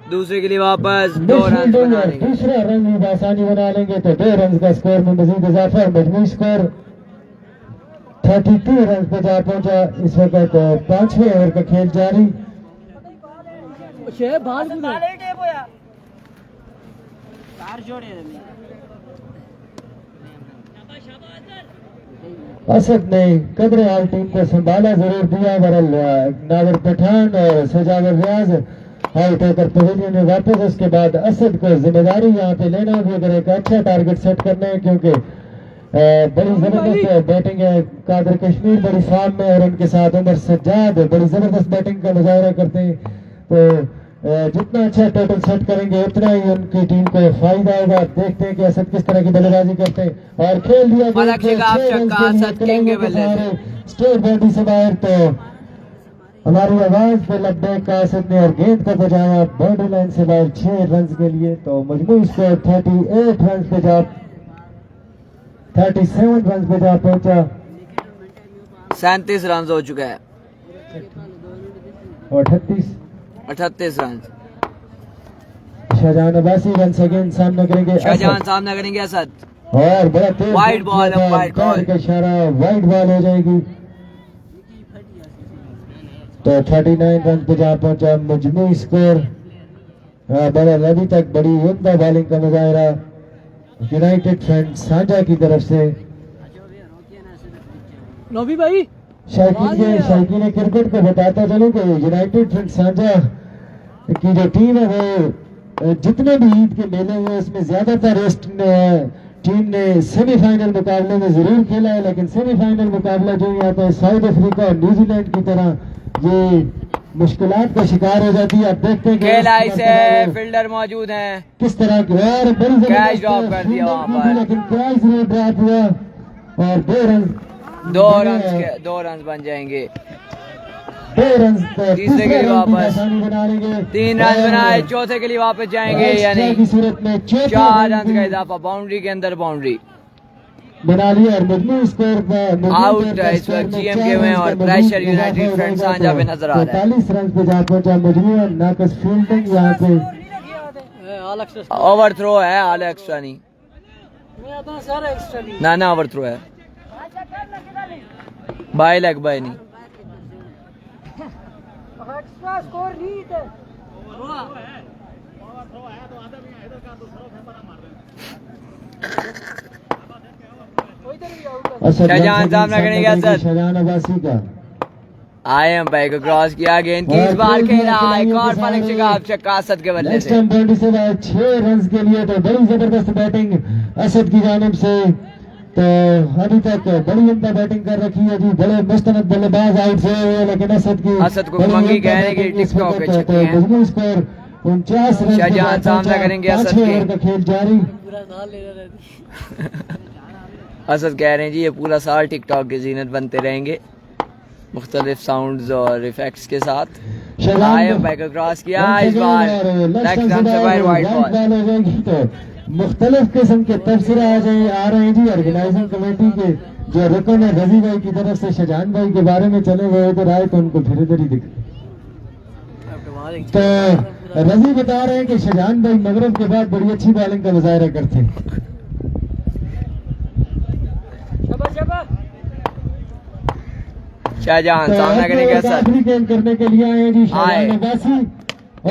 [SPEAKER 2] दूसरे के लिए वापस 2 रन
[SPEAKER 1] मिडफील्डर
[SPEAKER 2] बना
[SPEAKER 1] और
[SPEAKER 2] लेंगे।
[SPEAKER 1] दूसरा रन भी आसानी बना लेंगे। तो 2 रन का स्कोर में मजीद इजाफा और मजमूई स्कोर 32 रन पे जा पहुंचा। इस वक्त 5वें ओवर का खेल जारी। असद ने कदर हाल टीम को संभाला जरूर दिया, बरल नागर पठान और सजावर रियाज आउट होकर पवेलियन में वापस। उसके बाद असद को जिम्मेदारी यहाँ पे लेना होगी अगर एक अच्छा टारगेट सेट करना है, क्योंकि बड़ी जबरदस्त बैटिंग है। कादर कश्मीर बड़ी फॉर्म में और उनके साथ उमर सज्जाद बड़ी जबरदस्त बैटिंग का मुजाहरा करते हैं। तो जितना अच्छा टोटल सेट करेंगे उतना ही उनकी टीम को फायदा होगा। देखते हैं कि असद किस तरह की बल्लेबाजी करते हैं और खेल दिया
[SPEAKER 2] मलक शिगाब चक्का, असद किंग के बल्ले से।
[SPEAKER 1] स्टेट बाउंड्री से बाहर। तो हमारी आवाज पे लब्बैक का असद ने और गेंद को बजाया बाउंड्री लाइन से बाहर 6 रन के लिए। तो मजमूई स्कोर 38 रन पे जा 37 रन पे जा पहुंचा
[SPEAKER 2] 37 रन हो चुका है
[SPEAKER 1] और
[SPEAKER 2] 38 run.
[SPEAKER 1] Shah Jahan Abbasi run second सामना करेंगे।
[SPEAKER 2] शाहजहान सामना करेंगे असद,
[SPEAKER 1] और बड़ा तेज
[SPEAKER 2] वाइड बॉल है, वाइड बॉल
[SPEAKER 1] का इशारा, वाइड बॉल हो जाएगी। तो 39 रन पे जा पहुंचा मजमूई स्कोर। बड़ा अभी तक बड़ी उम्दा बॉलिंग का मुजाहरा यूनाइटेड फ्रंट साझा की तरफ से।
[SPEAKER 6] नबी भाई
[SPEAKER 1] शायकीन क्रिकेट को बताता चलूं कि यूनाइटेड फ्रंट साझा की जो टीम है वो जितने भी ईद के मेले हुए उसमें ज्यादातर इस टीम ने सेमीफाइनल मुकाबले में जरूर खेला है, लेकिन सेमीफाइनल मुकाबला जो यहाँ पे साउथ अफ्रीका और न्यूजीलैंड की तरह ये मुश्किलात का शिकार हो जाती है। आप देखते हैं
[SPEAKER 2] खेला इसे, फील्डर मौजूद हैं,
[SPEAKER 1] किस तरह की और बड़ी
[SPEAKER 2] कैच ड्रॉप कर दिया वहाँ पर,
[SPEAKER 1] लेकिन कैच जरूर ड्रॉप हुआ और
[SPEAKER 2] 2 रन बन जाएंगे।
[SPEAKER 1] 2 रन
[SPEAKER 2] तीसरे के लिए वापस
[SPEAKER 1] बना लेंगे।
[SPEAKER 2] 3 रन बनाए, चौथे के लिए वापस जाएंगे, यानी
[SPEAKER 1] की सूरत में
[SPEAKER 2] 4 रन का इजाफा, बाउंड्री के अंदर बाउंड्री।
[SPEAKER 1] बना लिया और मजमूई स्कोर
[SPEAKER 2] आउट इस वक्त जीएम के में और प्रेशर यूनाइटेड फ्रंट साझा पे नजर आ रहा है।
[SPEAKER 1] 45 रन पे जा पहुंचा मजमूई और नाकस फील्डिंग यहाँ पे।
[SPEAKER 2] ओवर थ्रो है, आल एक्स्ट्रा नहीं, ना ओवर थ्रो है, बाय लेग बाय नहीं।
[SPEAKER 6] एक्स्ट्रा स्कोर नहीं थे।
[SPEAKER 2] शाहजहान सामना करेंगे असद,
[SPEAKER 1] शाहजहान अब्बासी का
[SPEAKER 2] आए अंपायर को क्रॉस किया, गेंद की इस बार खेला, एक और मलक शिगाब चक्का असद के बल्ले से।
[SPEAKER 1] 6 रन के लिए तो बड़ी जबरदस्त बैटिंग असद की जानिब से। तो अभी तक बड़ी उम्दा बैटिंग कर रखी है जी, बड़े मुस्तनद बल्लेबाज आउट हुए हैं, लेकिन असद
[SPEAKER 2] को मंगी कहने की टिकटॉक पे छक्के हैं।
[SPEAKER 1] मजमूई स्कोर 49 रन।
[SPEAKER 2] शाहजहान सामना करेंगे असद के।
[SPEAKER 1] का खेल जारी।
[SPEAKER 2] असद कह रहे हैं जी ये पूरा साल टिकटॉक की जीनत बनते रहेंगे मुख्तलिफ साउंड्स और इफेक्ट्स के साथ। आए अंपायर क्रॉस किया, इस बार लेग स्टंप से बाहर वाइड बॉल।
[SPEAKER 1] तो मुख्तलिफ किस्म के तबसरे आ रहे हैं जी ऑर्गेनाइजिंग कमेटी के जो रुकन है रजी भाई की तरफ से शाहजहान भाई के बारे में चले हुए इधर आए तो उनको फिर इधर ही दिख। तो रजी बता रहे हैं कि शाहजहान भाई मगरब के बाद बड़ी अच्छी बॉलिंग का मुजाहरा करते हैं।
[SPEAKER 2] शाहजहान
[SPEAKER 1] तो
[SPEAKER 2] सामना करेंगे असद।
[SPEAKER 1] आखिरी गेंद करने के लिए आए हैं जी शाहजहान अब्बासी।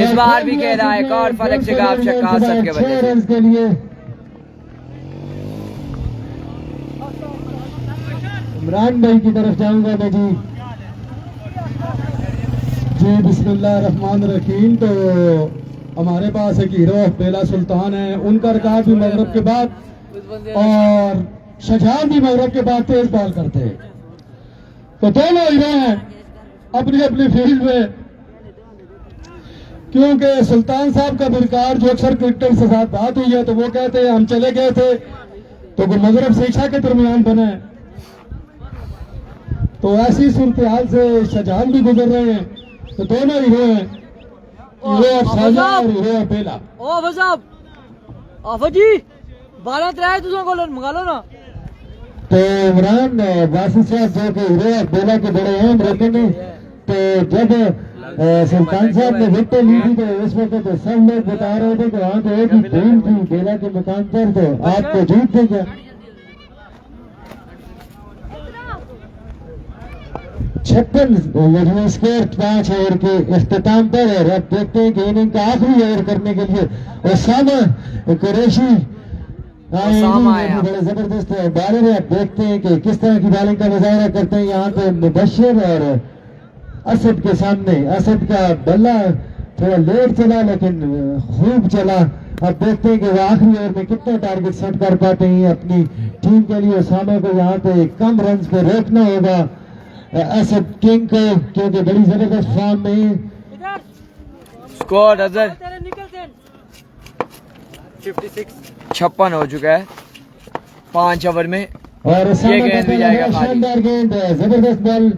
[SPEAKER 2] इस बार भी कह रहा है एक और फलक जगह आप छक्का असद के वजह
[SPEAKER 1] 6
[SPEAKER 2] से।
[SPEAKER 1] रन के लिए इमरान भाई की तरफ जाऊंगा मैं जी। जी बिस्मिल्लाह रहमान रहीम। तो हमारे पास एक हीरो बेला सुल्तान है, उनका रिकॉर्ड भी मगरब के बाद और शाहजहान भी मगरब के बाद तेज बॉल करते हैं। तो दोनों हीरो हैं अपनी अपनी फील्ड में, क्योंकि सुल्तान साहब का भी रिकॉर्ड जो अक्सर क्रिकेटर से साथ बात हुई है तो वो कहते हैं हम चले गए थे तो मगरब से ईशा के दरमियान बना है। तो ऐसी सूरत हाल से शाहजहान भी गुजर रहे हैं। तो दोनों हीरो हैं, हीरो ऑफ शाहजहां और हीरो ऑफ बेला।
[SPEAKER 6] ओ फसाब आफत जी 12-13 दूसरा गोलन मंगा लो ना।
[SPEAKER 1] तो इमरान वासी साहब जो कि हीरो ऑफ बेला के बड़े अहम रहते हैं। तो जब सुल्तान साहब ने विकेट ली थी तो उस वक्त तो सब लोग बता रहे थे कि वहाँ तो एक ही टीम थी बेला के मुकाम पर, तो आपको जीत थे क्या? 56 स्कोर 5 ओवर के इख्तिताम पर। और अब देखते हैं कि इनिंग का आखिरी ओवर करने के लिए ओसामा कुरैशी बड़े जबरदस्त बॉलर है। अब देखते हैं कि किस तरह की बॉलिंग का मुजाहरा करते हैं यहाँ पे मुबश्शिर और असद के सामने। असद का बल्ला थोड़ा लेट चला लेकिन खूब चला। अब देखते हैं कि वो आखिरी ओवर में कितना टारगेट सेट कर पाते हैं अपनी टीम के लिए। ओसामा को यहाँ पे कम रन पे रोकना होगा असद किंग को, क्योंकि बड़ी जबरदस्त फॉर्म में है।
[SPEAKER 2] स्कोर नजर
[SPEAKER 6] तेरे निकलते
[SPEAKER 2] 56 हो चुका है 5 ओवर में।
[SPEAKER 1] और
[SPEAKER 2] ये गेंद भी जाएगा खाली।
[SPEAKER 1] शानदार गेंद, जबरदस्त बॉल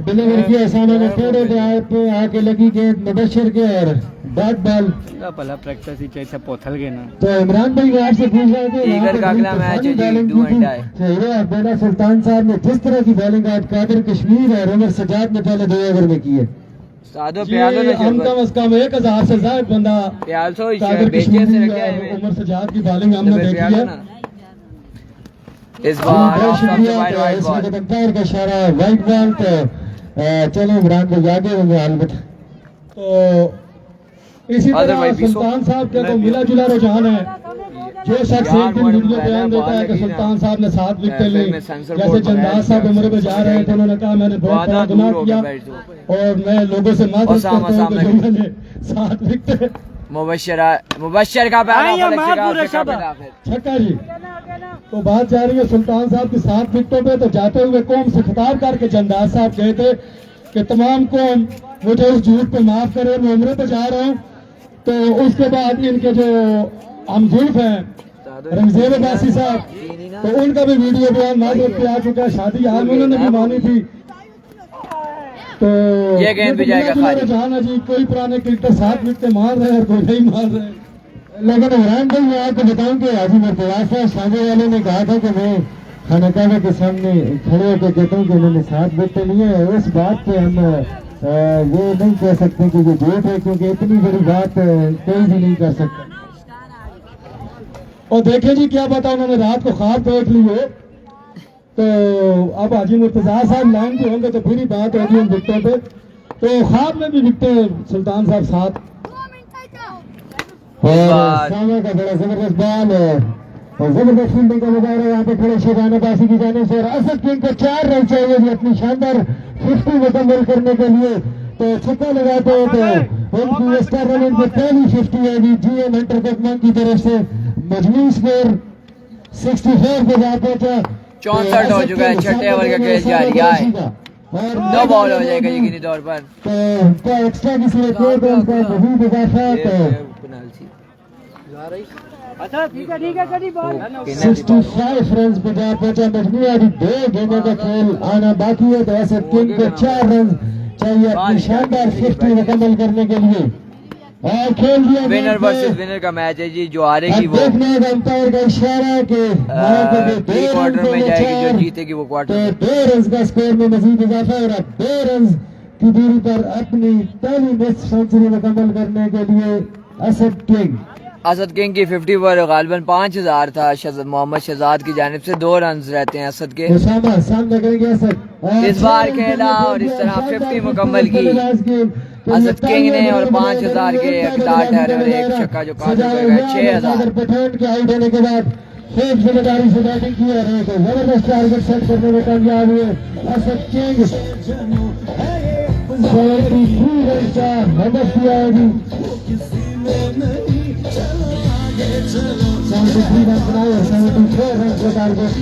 [SPEAKER 1] डिलीवर किया सामने ने थोड़े पे आके लगी गेंद मुबश्शिर के और डॉट बॉल।
[SPEAKER 3] पहला प्रैक्टिस ही चाहिए पोथल के ना।
[SPEAKER 1] तो इमरान भाई मैं आपसे पूछ रहा था
[SPEAKER 2] ईगर का अगला मैच है जी, डू एंड डाई।
[SPEAKER 1] हीरो बेला सुल्तान साहब ने जिस तरह की बॉलिंग आज कादिर कश्मीर और उमर सजाद ने पहले 2 ओवर में की है।
[SPEAKER 2] सादो प्यालो ने
[SPEAKER 1] हम कम से कम 1000 से ज्यादा बंदा
[SPEAKER 2] प्याल सो
[SPEAKER 1] कादिर
[SPEAKER 2] बेचे से
[SPEAKER 1] कश्मीरी
[SPEAKER 2] रखे
[SPEAKER 1] और
[SPEAKER 2] हैं
[SPEAKER 1] उमर सजाद की बॉलिंग हमने देखी है।
[SPEAKER 2] इस बार
[SPEAKER 1] बहुत
[SPEAKER 2] ऑफ द
[SPEAKER 1] शुक्रिया।
[SPEAKER 2] वाइड वाइड
[SPEAKER 1] इस
[SPEAKER 2] बॉल।
[SPEAKER 1] वक्त अंपायर का इशारा वाइट बॉल। तो चलो इमरान भाई आगे होंगे अलबत्ता। तो इसी
[SPEAKER 2] अदर
[SPEAKER 1] तरह
[SPEAKER 2] भाई बीसो।
[SPEAKER 1] सुल्तान साहब के तो मिला जुला रुझान है। जो शख्स एक दिन वीडियो बयान देता है कि सुल्तान साहब ने 7 विकेट ली, जैसे चंदाज साहब उम्र में जा रहे थे उन्होंने कहा मैंने बहुत बड़ा गुनाह किया और मैं लोगों से माफी करता हूं कि जो मैंने 7 विकेट
[SPEAKER 2] मुबश्शिर का पहला फलक
[SPEAKER 1] छक्का जी। तो बात जा रही है सुल्तान साहब की 7 विकेटों पे। तो जाते हुए कौम से खिताब करके चंदाज साहब कहे थे कि तमाम कौम मुझे उस झूठ पे माफ करे, मैं उम्र पे जा रहा हूँ। तो उसके बाद इनके जो हमजूफ हैं रमजेब अब्बासी साहब, तो उनका भी वीडियो बयान माजरत पे आ चुका है। शादी हाल में उन्होंने भी मानी थी। तो
[SPEAKER 2] ये गेंद भी जाएगा खाली।
[SPEAKER 1] जाना जी, कोई पुराने क्रिकेटर 7 विकेट मार रहे हैं और कोई नहीं मार रहे हैं। लेकिन इमरान भाई मैं आपको बताऊं कि हाजी मुर्तजा सामने वाले ने कहा था कि मैं खानकाबा के सामने खड़े होकर कहता हूँ कि उन्होंने 7 विकेट लिए है। उस बात पे हम ये नहीं कह सकते कि ये झूठ है, क्योंकि इतनी बड़ी बात कोई भी नहीं कर सकता। और देखें जी क्या पता उन्होंने रात को ख्वाब देख ली हो। तो अब हाजी मुर्तजा साहब लाइन पे होंगे तो पूरी बात होगी उन विकेटों पे। तो ख्वाब में भी विकेट सुल्तान साहब 7 और सामने का बड़ा जबरदस्त बॉल और जबरदस्त फील्डिंग का मुकाबला यहाँ पे खड़े शाहजहान अब्बासी की जाने से। और असद किंग को 4 रन चाहिए जी अपनी शानदार 50 मुकम्मल करने के लिए। तो छक्का लगाते हैं तो उनकी एक्स्ट्रा रन में पहली 50 है जी GM एंटरटेनमेंट की तरफ से। मजमूई स्कोर 64 पे जा पहुंचा।
[SPEAKER 2] 64 हो चुका है। 6 ओवर का खेल जारी है। 2 बॉल हो जाएगा यकीनी तौर पर।
[SPEAKER 1] तो एक्स्ट्रा की सूरत में तो उनका मजीद इजाफा
[SPEAKER 6] अच्छा ठीक है कड़ी बॉल
[SPEAKER 1] 65 रन पे जा पहुंचा। मजमूई अभी 2 गेंदों का खेल आना बाकी है। तो असद किंग को 4 रन चाहिए अपनी शानदार 50 मुकम्मल करने के लिए। और खेल दिया
[SPEAKER 2] विनर वर्सेस विनर का मैच है जी, जो हारेगी वो
[SPEAKER 1] अंपायर का इशारा के
[SPEAKER 2] प्री क्वार्टर में जाएगी, जो जीतेगी वो क्वार्टर में।
[SPEAKER 1] 2 रन का स्कोर में मजीद इजाफा और अब 2 रन की दूरी पर अपनी पहली टेस्ट सेंचुरी मुकम्मल करने के लिए असद किंग
[SPEAKER 2] की 50 पर गालिबन 5000 था। मोहम्मद शहजाद की जानिब से 2 रन रहते हैं असद के।
[SPEAKER 1] सामने करेंगे असद
[SPEAKER 2] इस बार खेला और इस तरह 50 मुकम्मल की असद किंग ने और 5000 के इकतार ठहरे और एक छक्का जो काट गया 6000।
[SPEAKER 1] पठान के आउट होने के बाद खूब जिम्मेदारी से बैटिंग की और एक जबरदस्त टारगेट सेट करने में कामयाब हुए असद किंग। 73 रन का हदफ दिया है जी, 73 रन बनाए और 74 रन का टारगेट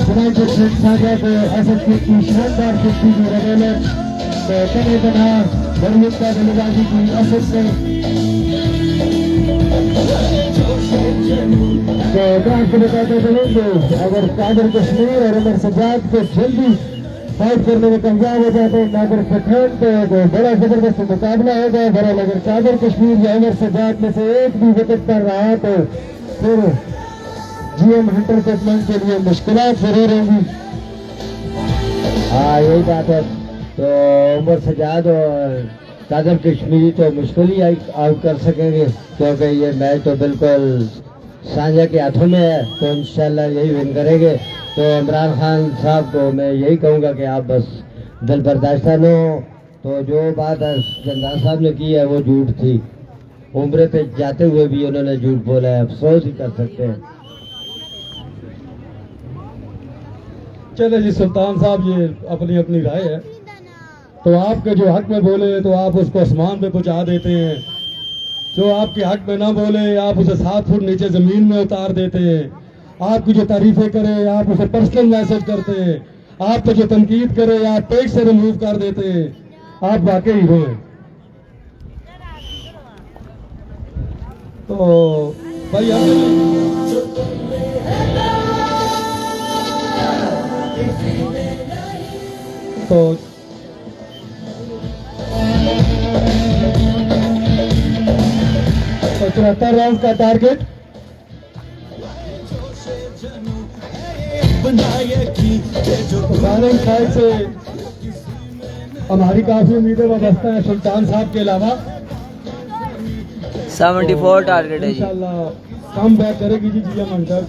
[SPEAKER 1] यूनाइटेड स्टेट्स साझा को असद किंग की शानदार 50 की रवेलत कने बना बड़ी का बल्लेबाजी की असद ने तो बताते चलेंगे अगर कादर कश्मीर और उमर सज्जाद को जल्दी फाइट करने में कामयाब हो जाते हैं नागर पठान तो बड़ा जबरदस्त मुकाबला होगा। बहरहाल अगर कादर कश्मीर या उमर सज्जाद में से एक भी विकेट पर रहा तो फिर GM हंटर कटमन के लिए मुश्किलात जरूर होंगी।
[SPEAKER 5] हाँ यही बात है, तो उमर सज्जाद और कादर कश्मीरी तो मुश्किल ही आउट कर सकेंगे क्योंकि ये मैच तो बिल्कुल सांझा के हाथों में है, तो इंशाल्लाह यही विन करेंगे। तो इमरान खान साहब को मैं यही कहूँगा कि आप बस दिल बर्दाश्त लो। तो जो बात जंदान साहब ने की है वो झूठ थी, उम्र पे जाते हुए भी उन्होंने झूठ बोला है, अफसोस ही कर सकते हैं।
[SPEAKER 3] चले जी सुल्तान साहब, ये अपनी अपनी राय है, तो आपके जो हक में बोले तो आप उसको आसमान पे पहुंचा देते हैं, जो आपके हक में ना बोले आप उसे 7 फुट नीचे जमीन में उतार देते हैं। आपकी जो तारीफें करे आप उसे पर्सनल मैसेज करते हैं, आप पे जो तनकीद करे आप पेज से रिमूव कर देते हैं। आप वाकई हीरो हैं। तो भाई तो
[SPEAKER 1] 74 रन का टारगेट
[SPEAKER 3] बॉलिंग साइड से हमारी काफी उम्मीदें वाबस्ता है सुल्तान साहब के अलावा।
[SPEAKER 2] 74 टारगेट है जी।
[SPEAKER 3] इंशाल्लाह कम बैक करेगी जी GM हंटर।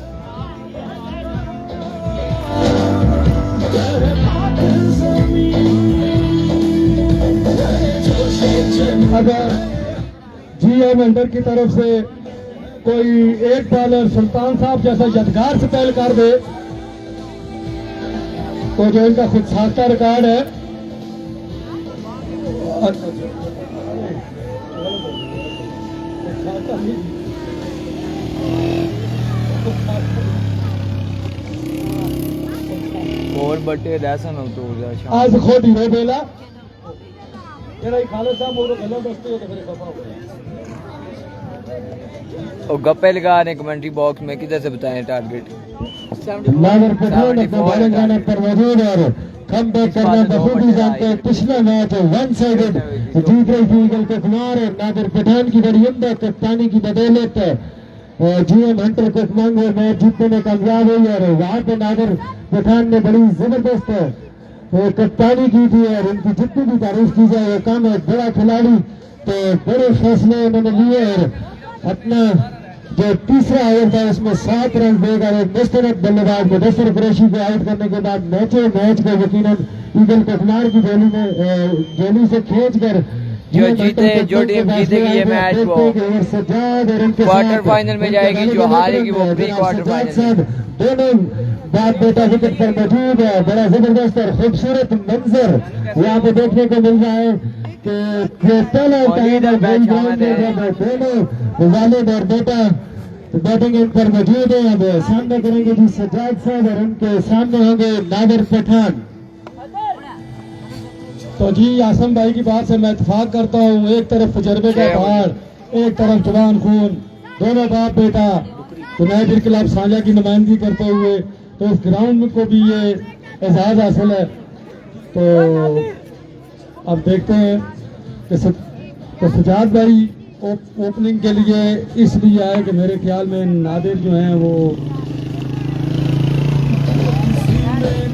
[SPEAKER 3] अगर GM हंटर की तरफ से कोई एक बॉलर सुल्तान साहब जैसा यदगार से पहल कर दे तो जो इनका खुद साख्ता रिकॉर्ड है
[SPEAKER 2] और बटे रैसन हो तो
[SPEAKER 3] आज खुद ही बेला जरा खालिद साहब वो गलत बसते हैं तो फिर खफा हो गए।
[SPEAKER 2] और गप्पे लगा रहे कमेंट्री बॉक्स में, किधर से बताएं टारगेट।
[SPEAKER 1] नागर पठान अपने बॉलिंग लाइनअप पर मौजूद और कम बैक करना बखूबी जानते हैं। पिछला मैच 1 साइडेड जीत रही थी ईगल कुमार और नागर पठान की बड़ी उम्दा कप्तानी की बदौलत GM हंटर कुकमंग मैच जीतने में कामयाब हुई और वहां पे नागर पठान ने बड़ी जबरदस्त कप्तानी की थी और उनकी जितनी भी तारीफ की जाए वो कम है। बड़ा खिलाड़ी तो बड़े फैसले उन्होंने लिए और अपना जो तीसरा ओवर था उसमें 7 रन देकर एक मुस्तरद बल्लेबाज मुदस्सिर कुरैशी को आउट करने के बाद मैच को यकीनन ईगल कुमार की गोली से खींचकर
[SPEAKER 2] जो जीते जो टीम जीतेगी ये मैच वो क्वार्टर फाइनल में जाएगी, जो हारेगी वो प्री क्वार्टर फाइनल।
[SPEAKER 1] दोनों बाप बेटा विकेट पर मौजूद है। बड़ा जबरदस्त और खूबसूरत मंजर यहाँ पे देखने को मिल रहा है कि पहला दोनों वालिद और बेटा बैटिंग एंड पर मौजूद है। अब सामने करेंगे जी सज्जाद साहब और उनके सामने होंगे नागर पठान।
[SPEAKER 3] तो जी आसम भाई की बात से मैं इत्तेफाक करता हूँ, एक तरफ तजर्बे का पहाड़, एक तरफ जवान खून, दोनों बाप बेटा यूनाइटेड क्लब साझा की नुमाइंदगी करते हुए तो इस ग्राउंड को भी ये एजाज हासिल है। तो अब देखते हैं कि सज्जाद भाई ओपनिंग के लिए इसलिए आए कि मेरे ख्याल में नादिर जो हैं वो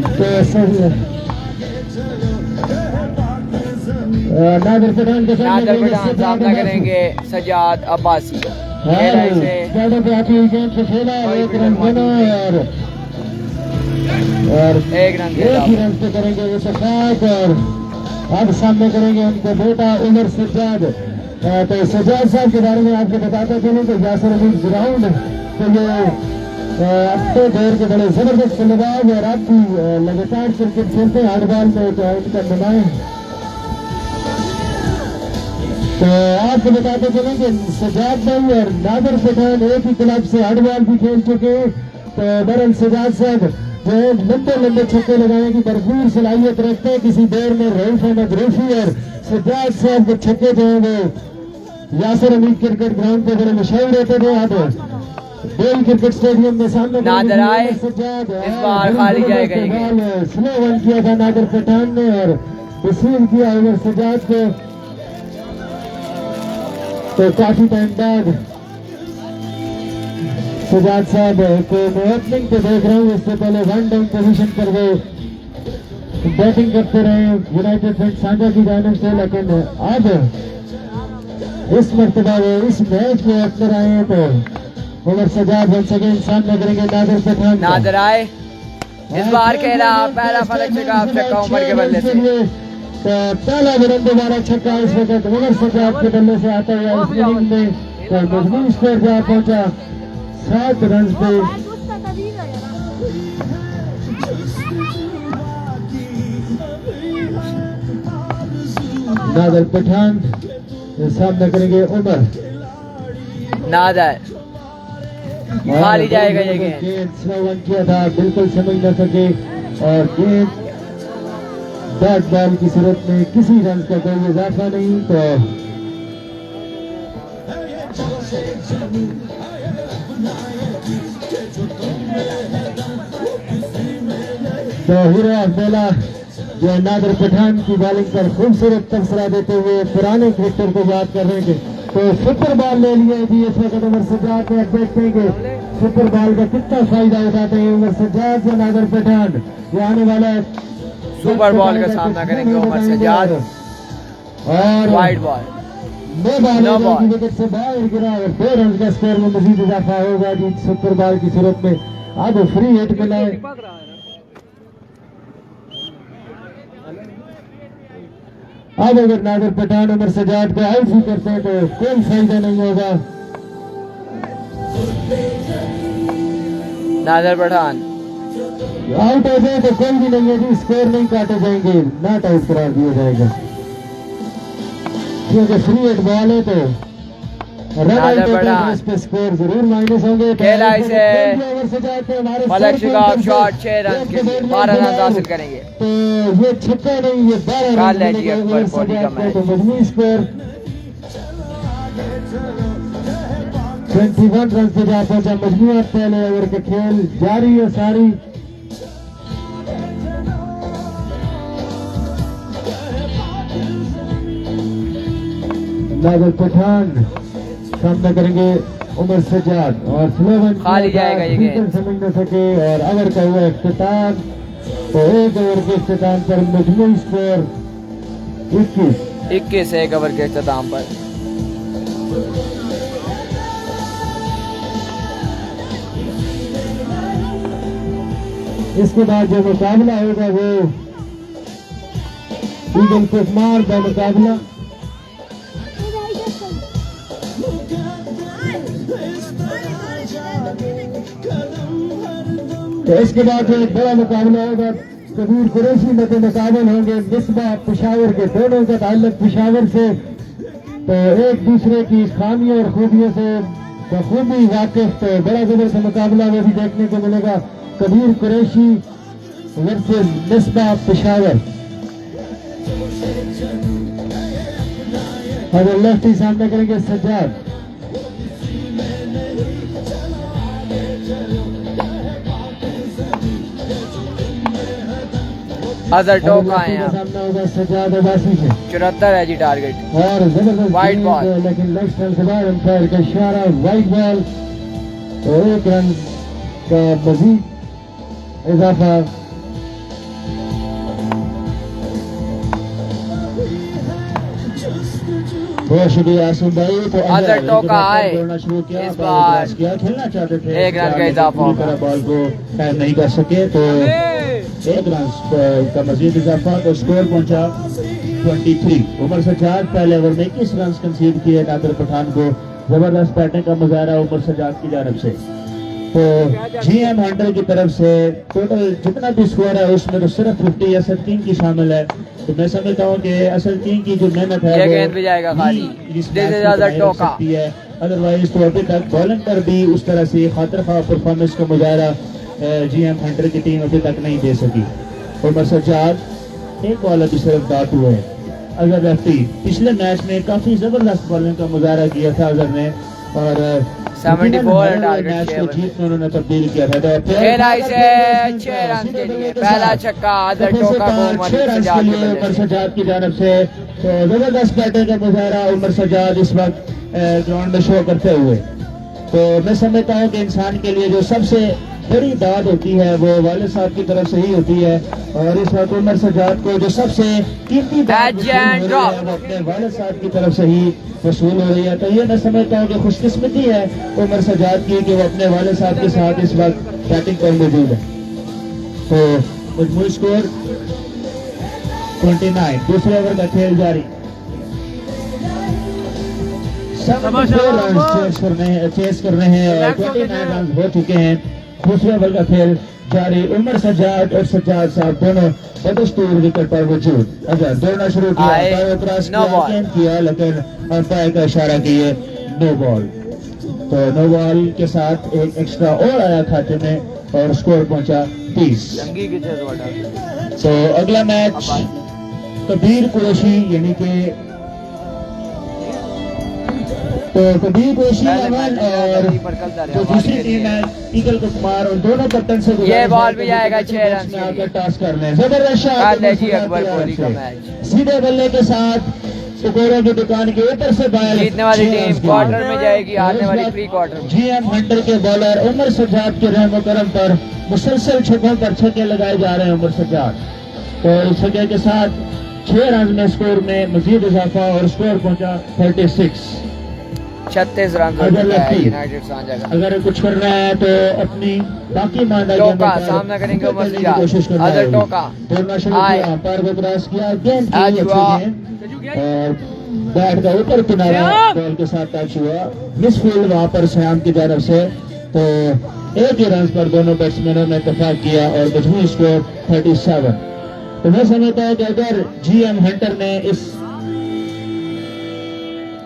[SPEAKER 1] तो सही है। नादिर पठान के
[SPEAKER 2] नादिर पठान सामना करेंगे सजाद अब्बासी। खेला इसे
[SPEAKER 1] ज्यादा पे आती हुई गेंद से खेला, एक रन बना और
[SPEAKER 2] एक रन
[SPEAKER 1] एक ही रन से करेंगे इत्तेफाक। और अब सामने करेंगे उनके बेटा उमर सज्जाद। तो सज्जाद साहब के बारे में आपको बताता चलूं तो यासर अली ग्राउंड तो ये अपने दौर के बड़े जबरदस्त बल्लेबाज और आपकी लगातार क्रिकेट खेलते हैं हार्डबॉल में, तो उनका नुमाइं। तो आपको बताते चलें कि सजाद भाई और नादिर पठान एक ही क्लब से हार्डबॉल भी खेल चुके हैं। तो बरल सजाद साहब जो है लंबे लंबे छक्के लगाने की भरपूर सलाहियत रखते हैं। किसी दौर में रऊफ अहमद रूफी और सजाद साहब के छक्के जो है वो यासर अली क्रिकेट ग्राउंड पे बड़े मशहूर होते थे। आप बेल क्रिकेट स्टेडियम में सामने
[SPEAKER 2] नादिर आए, इस बार खाली जाएगा ये गेम।
[SPEAKER 1] स्लो वन किया था नादिर पठान ने और वसूल किया उमर सजाद को। तो काफी टाइम बाद सजाद साहब को मैं ओपनिंग पे देख रहा हूँ, इससे पहले वन डाउन पोजीशन पर गए बैटिंग करते रहे यूनाइटेड फ्रेंड साझा की जानिब से, लेकिन अब इस मर्तबा वो इस मैच में ओपनर आए हैं। तो उमर सजाद वन सेकेंड सामना करेंगे नादिर पठान।
[SPEAKER 2] नादिर आए, इस बार खेला पहला फलक छक्का छक्का उमर के बल्ले से।
[SPEAKER 1] तो पहला रन दोबारा छक्का इस वक्त उमर सजाद के बल्ले से आता हुआ इस इनिंग में। तो मजबूत स्कोर जा पहुंचा 7 रन पे। नादिर पठान सामना करेंगे उमर।
[SPEAKER 2] नादिर खाली जाएगा ये गेंद।
[SPEAKER 1] स्लो वन किया था, बिल्कुल समझ न सके और गेंद बैट बॉल की सूरत में किसी रन का कोई इजाफा नहीं। तो हीरो ऑफ मेला जो नादिर पठान की बॉलिंग पर खूबसूरत तबसरा देते हुए पुराने क्रिकेटर को याद कर रहे हैं। तो सुपर बॉल ले लिया जी इस वक्त उमर सज्जाद ने। अब देखते हैं कि सुपर बॉल का कितना फायदा उठाते हैं उमर सज्जाद या नादिर पठान। ये आने वाला
[SPEAKER 2] सुपर बॉल का सामना करेंगे उमर सज्जाद
[SPEAKER 1] और
[SPEAKER 2] वाइड बॉल।
[SPEAKER 1] नो बॉल की विकेट से बाहर गिरा और 2 रन का स्कोर में मजीद इजाफा होगा जी सुपर बॉल की सूरत में। अब फ्री हिट मिला है। अब अगर नादिर पठान उमर सजाद को आउट भी करते हैं तो कोई फायदा नहीं होगा।
[SPEAKER 2] नादिर पठान
[SPEAKER 1] आउट हो जाए तो कोई भी नहीं है जी, स्कोर नहीं काटे जाएंगे, नॉट आउट करार दिया जाएगा क्योंकि फ्री हिट बॉल है। तो रन आउट होगा इस पे स्कोर जरूर माइनस होंगे।
[SPEAKER 2] खेला इसे फलक शिकाफ शॉट 6 रन के लिए 12 रन हासिल करेंगे।
[SPEAKER 1] तो ये छक्का नहीं, ये 12
[SPEAKER 2] काल
[SPEAKER 1] रन
[SPEAKER 2] है जी अकबर कोहली का मैच।
[SPEAKER 1] तो मजमूई स्कोर 21 रन पे जा पहुंचा मजमूआ। पहले ओवर के खेल जारी है सारी। नादिर पठान सामना करेंगे उमर सज्जाद और स्लो वन
[SPEAKER 2] खाली जाएगा ये गेंद।
[SPEAKER 1] समझ न सके और ओवर का हुआ इख्तिताम। तो एक ओवर के इख्तिताम पर मजमूई स्कोर
[SPEAKER 2] 21 एक ओवर के इख्तिताम पर।
[SPEAKER 1] इसके बाद जो मुकाबला होगा वो ईगल कुमार का मुकाबला। तो इसके बाद जो एक बड़ा मुकाबला होगा कबीर कुरैशी में तो मुकाबले होंगे मिसबा पेशावर के, दोनों का ताल्लुक पेशावर से। तो एक दूसरे की खामियों और खूबियों से बखूबी वाकिफ। तो बड़ा जबरदस्त मुकाबला वो भी देखने को मिलेगा, कबीर कुरैशी वर्सेस मिसबा पेशावर। और लेफ्टी सामने करेंगे सज्जाद।
[SPEAKER 2] अजहर टोका है यहाँ।
[SPEAKER 1] सामना होगा सज्जाद अब्बासी से
[SPEAKER 2] 74 है जी टारगेट।
[SPEAKER 1] और जबरदस्त
[SPEAKER 2] White
[SPEAKER 1] गेंद,
[SPEAKER 2] ball।
[SPEAKER 1] लेकिन लेग स्टंप के बाद अंपायर का इशारा वाइट बॉल और 1 रन का मजीद इजाफा।
[SPEAKER 4] बहुत शुक्रिया आसिम भाई। तो
[SPEAKER 2] अजहर टोका आए
[SPEAKER 4] दौड़ना शुरू किया,
[SPEAKER 2] इस
[SPEAKER 4] बॉल
[SPEAKER 2] बार
[SPEAKER 4] क्रॉस किया, खेलना चाहते थे
[SPEAKER 2] 1 रन का इजाफा
[SPEAKER 4] पूरी
[SPEAKER 2] होगा।
[SPEAKER 4] तरह बॉल को टाइम नहीं कर सके, तो 1 रन का मजीद इजाफा, तो स्कोर पहुंचा 23। उमर सज्जाद पहले ओवर में 21 रन कंसीड किए नादिर पठान को। जबरदस्त बैटिंग का मुजाहरा उमर सज्जाद की जानब से। तो GM हंटर की तरफ से टोटल जितना भी स्कोर है उसमें तो सिर्फ 50 असल टीम की शामिल है। तो मैं समझता हूँ कि असल टीम की जो मेहनत है
[SPEAKER 2] ये
[SPEAKER 4] वो
[SPEAKER 2] गेंद भी जाएगा खाली।
[SPEAKER 4] इस
[SPEAKER 2] This
[SPEAKER 4] मैच
[SPEAKER 2] is
[SPEAKER 4] को
[SPEAKER 2] अजहर
[SPEAKER 4] बनाए रख
[SPEAKER 2] टोका।
[SPEAKER 4] सकती है। अदरवाइज तो अभी तक बॉलिंग पर भी उस तरह से खातिर खा परफॉर्मेंस का मुजाहरा GM हंटर की टीम अभी तक नहीं दे सकी। उमर सज्जाद एक बॉल अभी सिर्फ डॉट हुए हैं। अजहर लेफ्टी पिछले मैच में काफी जबरदस्त बॉलिंग का मुजाहरा किया था अजहर ने, और
[SPEAKER 2] 74 टारगेट
[SPEAKER 4] मैच
[SPEAKER 2] किया
[SPEAKER 4] को
[SPEAKER 2] बल्कि।
[SPEAKER 4] जीत में उन्होंने तब्दील किया था। तो
[SPEAKER 2] खेला इसे 6 रन के लिए, पहला छक्का अजहर टोका को उमर
[SPEAKER 4] 6 रन के
[SPEAKER 2] सज्जाद
[SPEAKER 4] लिए
[SPEAKER 2] के
[SPEAKER 4] उमर
[SPEAKER 2] बल्ले से।
[SPEAKER 4] सज्जाद की जानब से। तो जबरदस्त बैटिंग का मुजाहरा उमर सज्जाद इस वक्त ग्राउंड में शो करते हुए। तो मैं समझता हूँ कि इंसान के लिए जो सबसे बड़ी दाद होती है वो वालिद साहब की तरफ से ही होती है, और इस वक्त उमर सज्जाद को जो सबसे कीमती दाद
[SPEAKER 2] Edge
[SPEAKER 4] वसूल
[SPEAKER 2] and
[SPEAKER 4] हो रही
[SPEAKER 2] drop।
[SPEAKER 4] है वो अपने वालिद साहब की तरफ से ही वसूल हो रही है। तो ये मैं समझता हूँ कि खुशकिस्मती है उमर सज्जाद की कि वो अपने वालिद साहब के साथ इस वक्त बैटिंग पर मौजूद है। तो मजमूई स्कोर 29। दूसरे ओवर का खेल जारी। 74 रन चेस कर रहे हैं और 29 रन हो चुके हैं। दूसरे ओवर का खेल जारी। उमर सज्जाद और सज्जाद साहब दोनों बदस्तूर विकेट पर मौजूद। अच्छा, दौड़ना शुरू किया,
[SPEAKER 2] आए,
[SPEAKER 4] अंपायर को क्रॉस
[SPEAKER 2] no
[SPEAKER 4] किया,
[SPEAKER 2] ball।
[SPEAKER 4] गेंद किया, लेकिन अंपायर का इशारा किए नो बॉल। तो नो बॉल के साथ एक एक्स्ट्रा और आया खाते में और स्कोर पहुंचा 30।
[SPEAKER 2] जंगी किथे ਤੁਹਾਡਾ?
[SPEAKER 4] तो अगला मैच कबीर कुरैशी यानी कि तो कबीर कुरैशी
[SPEAKER 2] पहले
[SPEAKER 4] अमन
[SPEAKER 2] मैच में
[SPEAKER 4] और
[SPEAKER 2] जंगी पर कल जा रहे
[SPEAKER 4] जो
[SPEAKER 2] हैं,
[SPEAKER 4] दूसरी
[SPEAKER 2] आवाज के
[SPEAKER 4] टीम
[SPEAKER 2] लिए।
[SPEAKER 4] है ईगल कुमार, और दोनों कैप्टन से
[SPEAKER 2] ये बॉल भी जाएगा 6 रन के लिए।
[SPEAKER 4] आकर टॉस कर लें। जबरदस्त शॉट
[SPEAKER 2] काले जी
[SPEAKER 4] उमर
[SPEAKER 2] अकबर
[SPEAKER 4] सज्जाद
[SPEAKER 2] कोहली का
[SPEAKER 4] से।
[SPEAKER 2] मैच।
[SPEAKER 4] सीधे बल्ले के साथ स्कोरों की दुकान के ऊपर से बाहर
[SPEAKER 2] जीतने वाली
[SPEAKER 4] 6
[SPEAKER 2] टीम
[SPEAKER 4] रन के
[SPEAKER 2] क्वार्टर
[SPEAKER 4] लिए।
[SPEAKER 2] में जाएगी, हारने वाली
[SPEAKER 4] और इस
[SPEAKER 2] प्री क्वार्टर में।
[SPEAKER 4] GM हंटर के बॉलर उमर सज्जाद के रहमो करम पर मुसलसल छक्कों पर छक्के लगाए जा रहे हैं उमर सज्जाद। और इस छक्के के साथ 6 रन में स्कोर में मजीद इजाफा और स्कोर पहुंचा 36।
[SPEAKER 2] 36 रन
[SPEAKER 4] अजहर लेफ्टी।
[SPEAKER 2] यूनाइटेड सांझा का।
[SPEAKER 4] अगर कुछ करना है तो अपनी बाकी मानदा
[SPEAKER 2] टोका, सामना करेंगे उमर सज्जाद।
[SPEAKER 4] कोशिश करना
[SPEAKER 2] अजहर
[SPEAKER 4] है।
[SPEAKER 2] टोका।
[SPEAKER 4] दौड़ना शुरू
[SPEAKER 2] आए।
[SPEAKER 4] किया, अंपायर को क्रॉस किया, गेंद की
[SPEAKER 2] आज
[SPEAKER 4] अच्छी
[SPEAKER 2] हुआ।
[SPEAKER 4] गेंद और बैट का ऊपर किनारा बॉल के साथ टच हुआ। मिस फील्ड वहां पर श्याम की तरफ से। तो एक ही रन पर दोनों बैट्समैनों ने इत्तेफाक किया और मजमूई स्कोर 37। तो मैं समझता हूँ कि अगर GM हंटर ने इस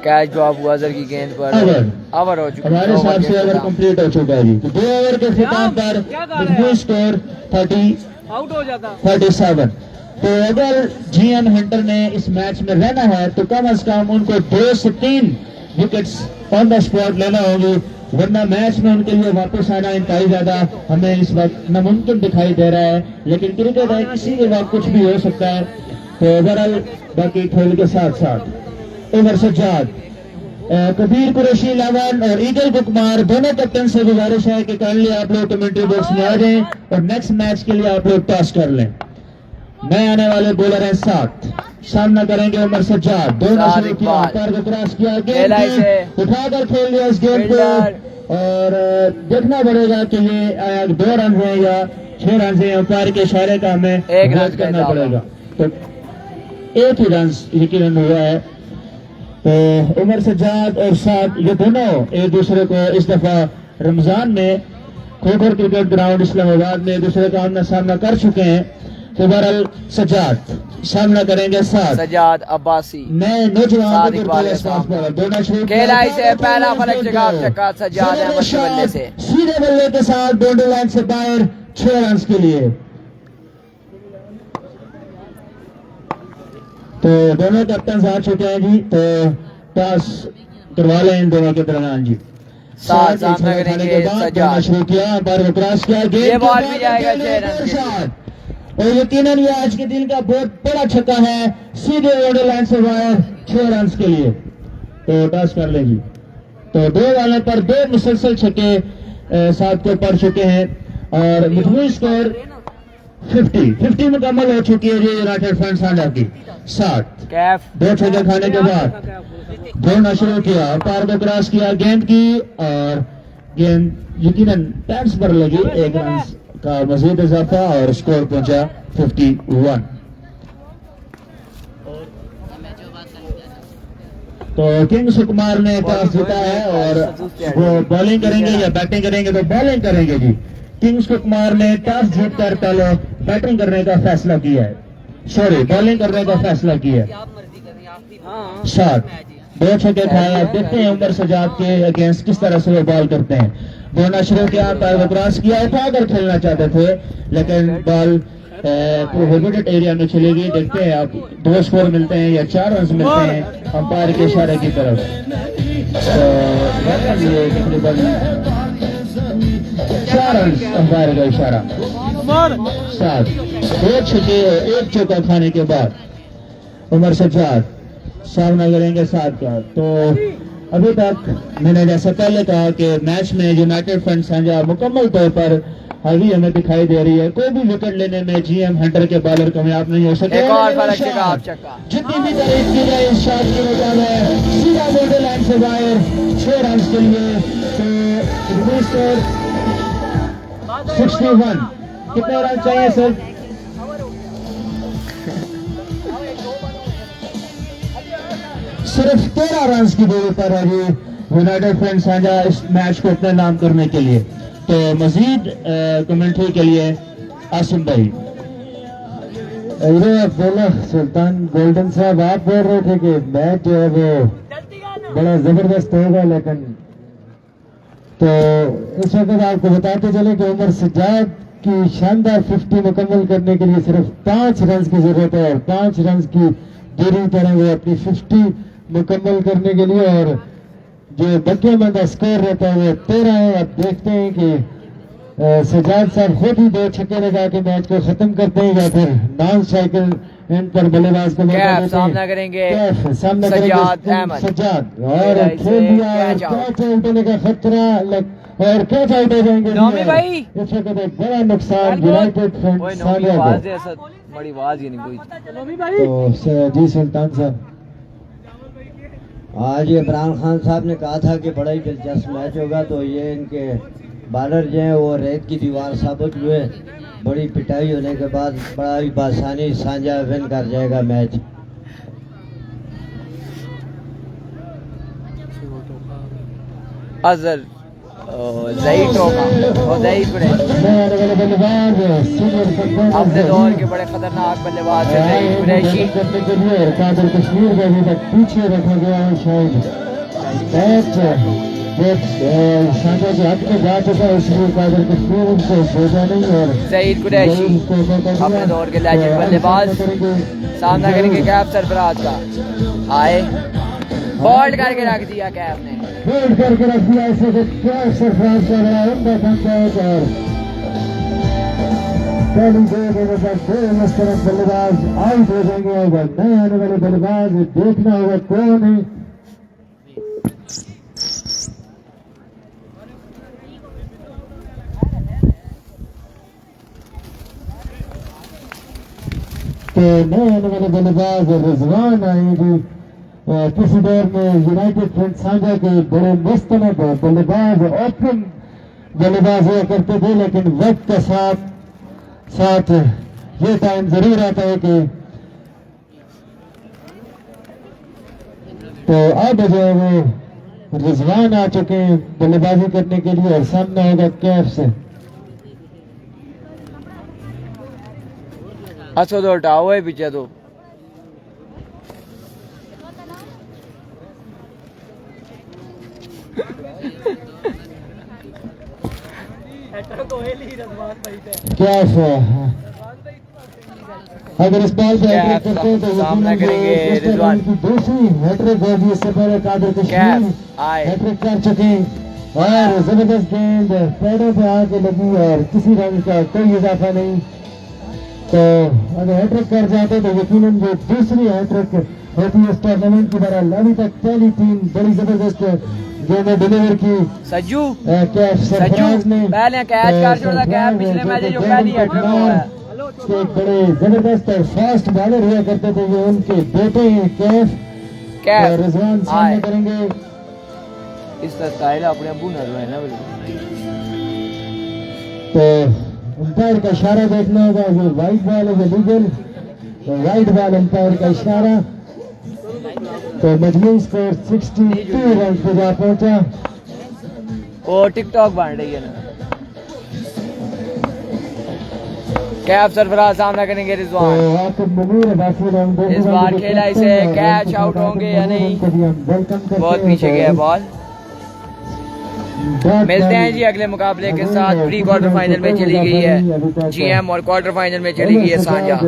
[SPEAKER 2] कैच ड्रॉप हुआ अजहर की गेंद पर। ओवर हो चुका
[SPEAKER 4] हमारे हिसाब से ओवर कंप्लीट हो चुका है जी। तो 2 ओवर के खिताब पर मजमूई स्कोर 37।
[SPEAKER 6] आउट हो जाता।
[SPEAKER 4] तो अगर GM हंटर ने इस मैच में रहना है तो कम से कम उनको 2 से 3 विकेट्स ऑन द स्पॉट लेना होगी, वरना मैच में उनके लिए वापस आना इंतहाई ज्यादा हमें इस वक्त नामुमकिन दिखाई दे रहा है। लेकिन क्रिकेट है, किसी के वक्त कुछ भी हो सकता है। तो ओवरऑल बाकी खेल के साथ साथ उमर सज्जाद, कबीर कुरैशी 11 और ईगल कुमार दोनों कैप्टन से गुजारिश है कि काइंडली आप लोग कमेंट्री बॉक्स में आ जाएं और नेक्स्ट मैच के लिए आप लोग टॉस कर लें। नए आने वाले बॉलर हैं 7, सामना करेंगे उमर सज्जाद। दोनों शुरू किया, अंपायर को क्रॉस किया,
[SPEAKER 2] खेला इसे।
[SPEAKER 4] गेंद उठाकर खेल लिया इस गेंद को।
[SPEAKER 2] फील्डर।
[SPEAKER 4] और देखना पड़ेगा कि ये 2 रन है या 6 रन है। अंपायर के इशारे का हमें
[SPEAKER 2] एक रन
[SPEAKER 4] वेट करना
[SPEAKER 2] का
[SPEAKER 4] पड़ेगा। तो एक ही रन यकीनन हुआ है। तो उमर सज्जाद और 7 ये दोनों एक दूसरे को इस दफा रमजान में खोखर क्रिकेट ग्राउंड इस्लामाबाद में एक दूसरे का आमना सामना कर चुके हैं। तो बहरहाल सज्जाद सामना करेंगे 7
[SPEAKER 2] सज्जाद अब्बासी।
[SPEAKER 4] नए नौजवान
[SPEAKER 2] सादिक
[SPEAKER 4] क्रिकेट
[SPEAKER 2] वाले
[SPEAKER 4] प्लेयर्स पास पर दोनों शुरू
[SPEAKER 2] खेला इसे, पहला फलक जगह चक्का सज्जाद अहमद के बल्ले से।
[SPEAKER 4] सीधे बल्ले के साथ बाउंड्री लाइन से बाहर 6 रन के लिए। तो दोनों कैप्टन आ चुके हैं जी। तो टॉस करवा लें इन दोनों के दरमियान जी।
[SPEAKER 2] साथ सामना करेंगे सज्जाद।
[SPEAKER 4] शुरू किया, अंपायर को क्रॉस किया,
[SPEAKER 2] ये बॉल भी जाएगा 6 रन के लिए।
[SPEAKER 4] और यकीनन ये आज के दिन का बहुत बड़ा छक्का है, सीधे ऑर्डर लाइन से बाहर 6 रन के लिए। तो टॉस कर लेगी, तो 2 वाले पर 2 मुसलसल छक्के साथ को पड़ चुके हैं और मजमूई स्कोर 50 मुकम्मल हो चुकी है जी यूनाइटेड फ्रंट सांडा की। 60
[SPEAKER 2] कैफ
[SPEAKER 4] 2 छक्के खाने के बाद दौड़ना शुरू किया, पार को क्रॉस किया गेंद की और गेंद यकीनन पैड्स पर लगी। 1 रन का मजीद इजाफा और स्कोर पहुंचा 51। तो किंग्स कुमार ने टॉस जीता है और वो बॉलिंग करेंगे या बैटिंग करेंगे? तो बॉलिंग करेंगे जी। किंग्स कुमार ने टॉस जीतकर पहले बैटिंग करने का फैसला किया है, सॉरी बॉलिंग करने का फैसला किया है। शॉट 2 छक्के खाए। अब देखते हैं उमर सजाद के अगेंस्ट किस तरह से वो बॉल करते हैं। बोलना शुरू किया, पैर क्रॉस किया, उठाकर खेलना चाहते थे लेकिन बॉल प्रोहिबिटेड एरिया में चली गई। देखते हैं आप 2 स्कोर मिलते हैं या 4 रन मिलते हैं अंपायर के इशारे की तरफ। तो तकरीबन 4 रन अंपायर का इशारा। 7 2 छक्के 1 चौका खाने के बाद उमर सज्जाद सामना करेंगे 7 का। तो अभी तक मैंने जैसा पहले कहा कि मैच में यूनाइटेड फ्रंट सांझा मुकम्मल तौर पर हावी हमें दिखाई दे रही है। कोई भी विकेट लेने में जीएम हंटर के बॉलर कामयाब नहीं हो सके।
[SPEAKER 2] एक और फर्क चक्का, आप चक्का।
[SPEAKER 4] जितनी भी तारीफ की जाए इस शॉट की मुकाबले सीधा बॉर्डर लाइन से बाहर 6 रन के लिए। तो स्कोर 61। कितने रन चाहिए सर? सिर्फ 13 रन की दूरी पर है जी यूनाइटेड फ्रंट सांझा इस मैच को अपने नाम करने के लिए। तो मजीद कमेंट्री के लिए आसिम भाई।
[SPEAKER 1] बोला सुल्तान गोल्डन साहब, आप बोल रहे थे कि मैच जो है वो बड़ा जबरदस्त होगा, लेकिन तो इस वक्त आपको बताते चले कि उमर सज्जाद की शानदार 50 मुकम्मल करने के लिए सिर्फ 5 रन की जरूरत है और 5 रन की दूरी पर है वो अपनी 50 मुकम्मल करने के लिए। और जो बकियामंदा स्कोर रहता है वो 13 है। अब देखते हैं कि सजाद साहब खुद ही 2 छक्के लगा के मैच को खत्म करते हैं या फिर नॉन स्ट्राइकर एंड पर बल्लेबाज को मौका देते हैं।
[SPEAKER 2] सामना करेंगे
[SPEAKER 1] सामना
[SPEAKER 2] सज्जाद अहमद।
[SPEAKER 1] सज्जाद और खेल दिया, कैच आउट होने का खतरा और कैच आउट हो जाएंगे
[SPEAKER 2] नौमी भाई।
[SPEAKER 1] इस वक्त एक बड़ा नुकसान यूनाइटेड फ्रंट सांझा को।
[SPEAKER 2] बड़ी आवाज ही नहीं कोई।
[SPEAKER 1] तो जी सुल्तान साहब,
[SPEAKER 5] आज इमरान खान साहब ने कहा था कि बड़ा ही दिलचस्प मैच होगा, तो ये इनके बॉलर जो हैं वो रेत की दीवार साबित हुए। बड़ी पिटाई होने के बाद बड़ा ही बासानी सांझा विन कर जाएगा मैच।
[SPEAKER 2] अजहर ज़ईद होगा और ज़ईद बड़े अपने दौर के बड़े खतरनाक बल्लेबाज है ज़ईद कुरैशी।
[SPEAKER 1] करने के लिए कादिर कश्मीर को अभी तक पीछे रखा गया है। शायद मैच सांझा के हक में जा चुका है, इसलिए कादिर कश्मीर उनको सोचा नहीं और
[SPEAKER 2] ज़ईद कुरैशी अपने दौर के लेजेंड बल्लेबाज सामना करेंगे कैफ सरफराज का। आए बोल्ड करके रख दिया कैफ ने,
[SPEAKER 1] बोल्ड करके रख दिया। इसे कैफ सरफराज का बड़ा उम्दा पंचायत और पहली गेंद के बाद 2 मुस्तरद बल्लेबाज आउट हो जाएंगे और नए आने वाले बल्लेबाज देखना होगा कौन है। तो नए आने वाले बल्लेबाज रिजवान आएंगे। किसी दौर में यूनाइटेड फ्रंट सांझा के बड़े मुस्तनद बल्लेबाज ओपन बल्लेबाज हुआ करते थे, लेकिन वक्त के साथ साथ ये टाइम जरूर आता है कि तो अब जो है वो रिजवान आ चुके हैं बल्लेबाजी करने के लिए और सामना होगा कैफ से।
[SPEAKER 2] असद उठाओ है पीछे तो
[SPEAKER 1] क्या अगर इस बॉल पे हैट्रिक करते हैं तो
[SPEAKER 2] सामना करेंगे रिजवान
[SPEAKER 1] की दूसरी हैट्रिक होगी। इससे पहले कादिर कश्मीर हैट्रिक कर चुके हैं और जबरदस्त गेंद पैरों पे आके लगी और किसी रंग का कोई इजाफा नहीं। तो अगर हैट्रिक कर जाते तो यकीनन जो दूसरी हैट्रिक होती है इस टूर्नामेंट की तरह। अभी तक पहली 3 बड़ी जबरदस्त गेंदें डिलीवर की
[SPEAKER 2] सज्जू
[SPEAKER 1] कैच सरफराज ने
[SPEAKER 2] पहले कैच कर छोड़ा, कैच पिछले मैच जो पहली हैट्रिक हुआ है।
[SPEAKER 1] एक बड़े जबरदस्त और फास्ट बॉलर हुआ करते थे, ये उनके बेटे हैं कैफ और रिजवान सामने करेंगे।
[SPEAKER 2] इस स्टाइल अपने अबू न है ना
[SPEAKER 1] तो अंपायर का इशारा देखना होगा, जो वाइट बॉल है वो लीगल, तो वाइट बॉल अंपायर का इशारा। तो मजमूई स्कोर 62 रन पे जा पहुंचा।
[SPEAKER 2] और टिकटॉक बन रही है ना। कैफ सरफराज सामना करेंगे रिजवान।
[SPEAKER 1] तो आकिब मुनीर है बाकी राउंड
[SPEAKER 2] इस बार खेला इसे कैच आउट होंगे या नहीं, बहुत पीछे गया बॉल। मिलते हैं जी अगले मुकाबले के साथ। प्री क्वार्टर फाइनल में चली गई है GM और क्वार्टर फाइनल में चली गई है सांझा।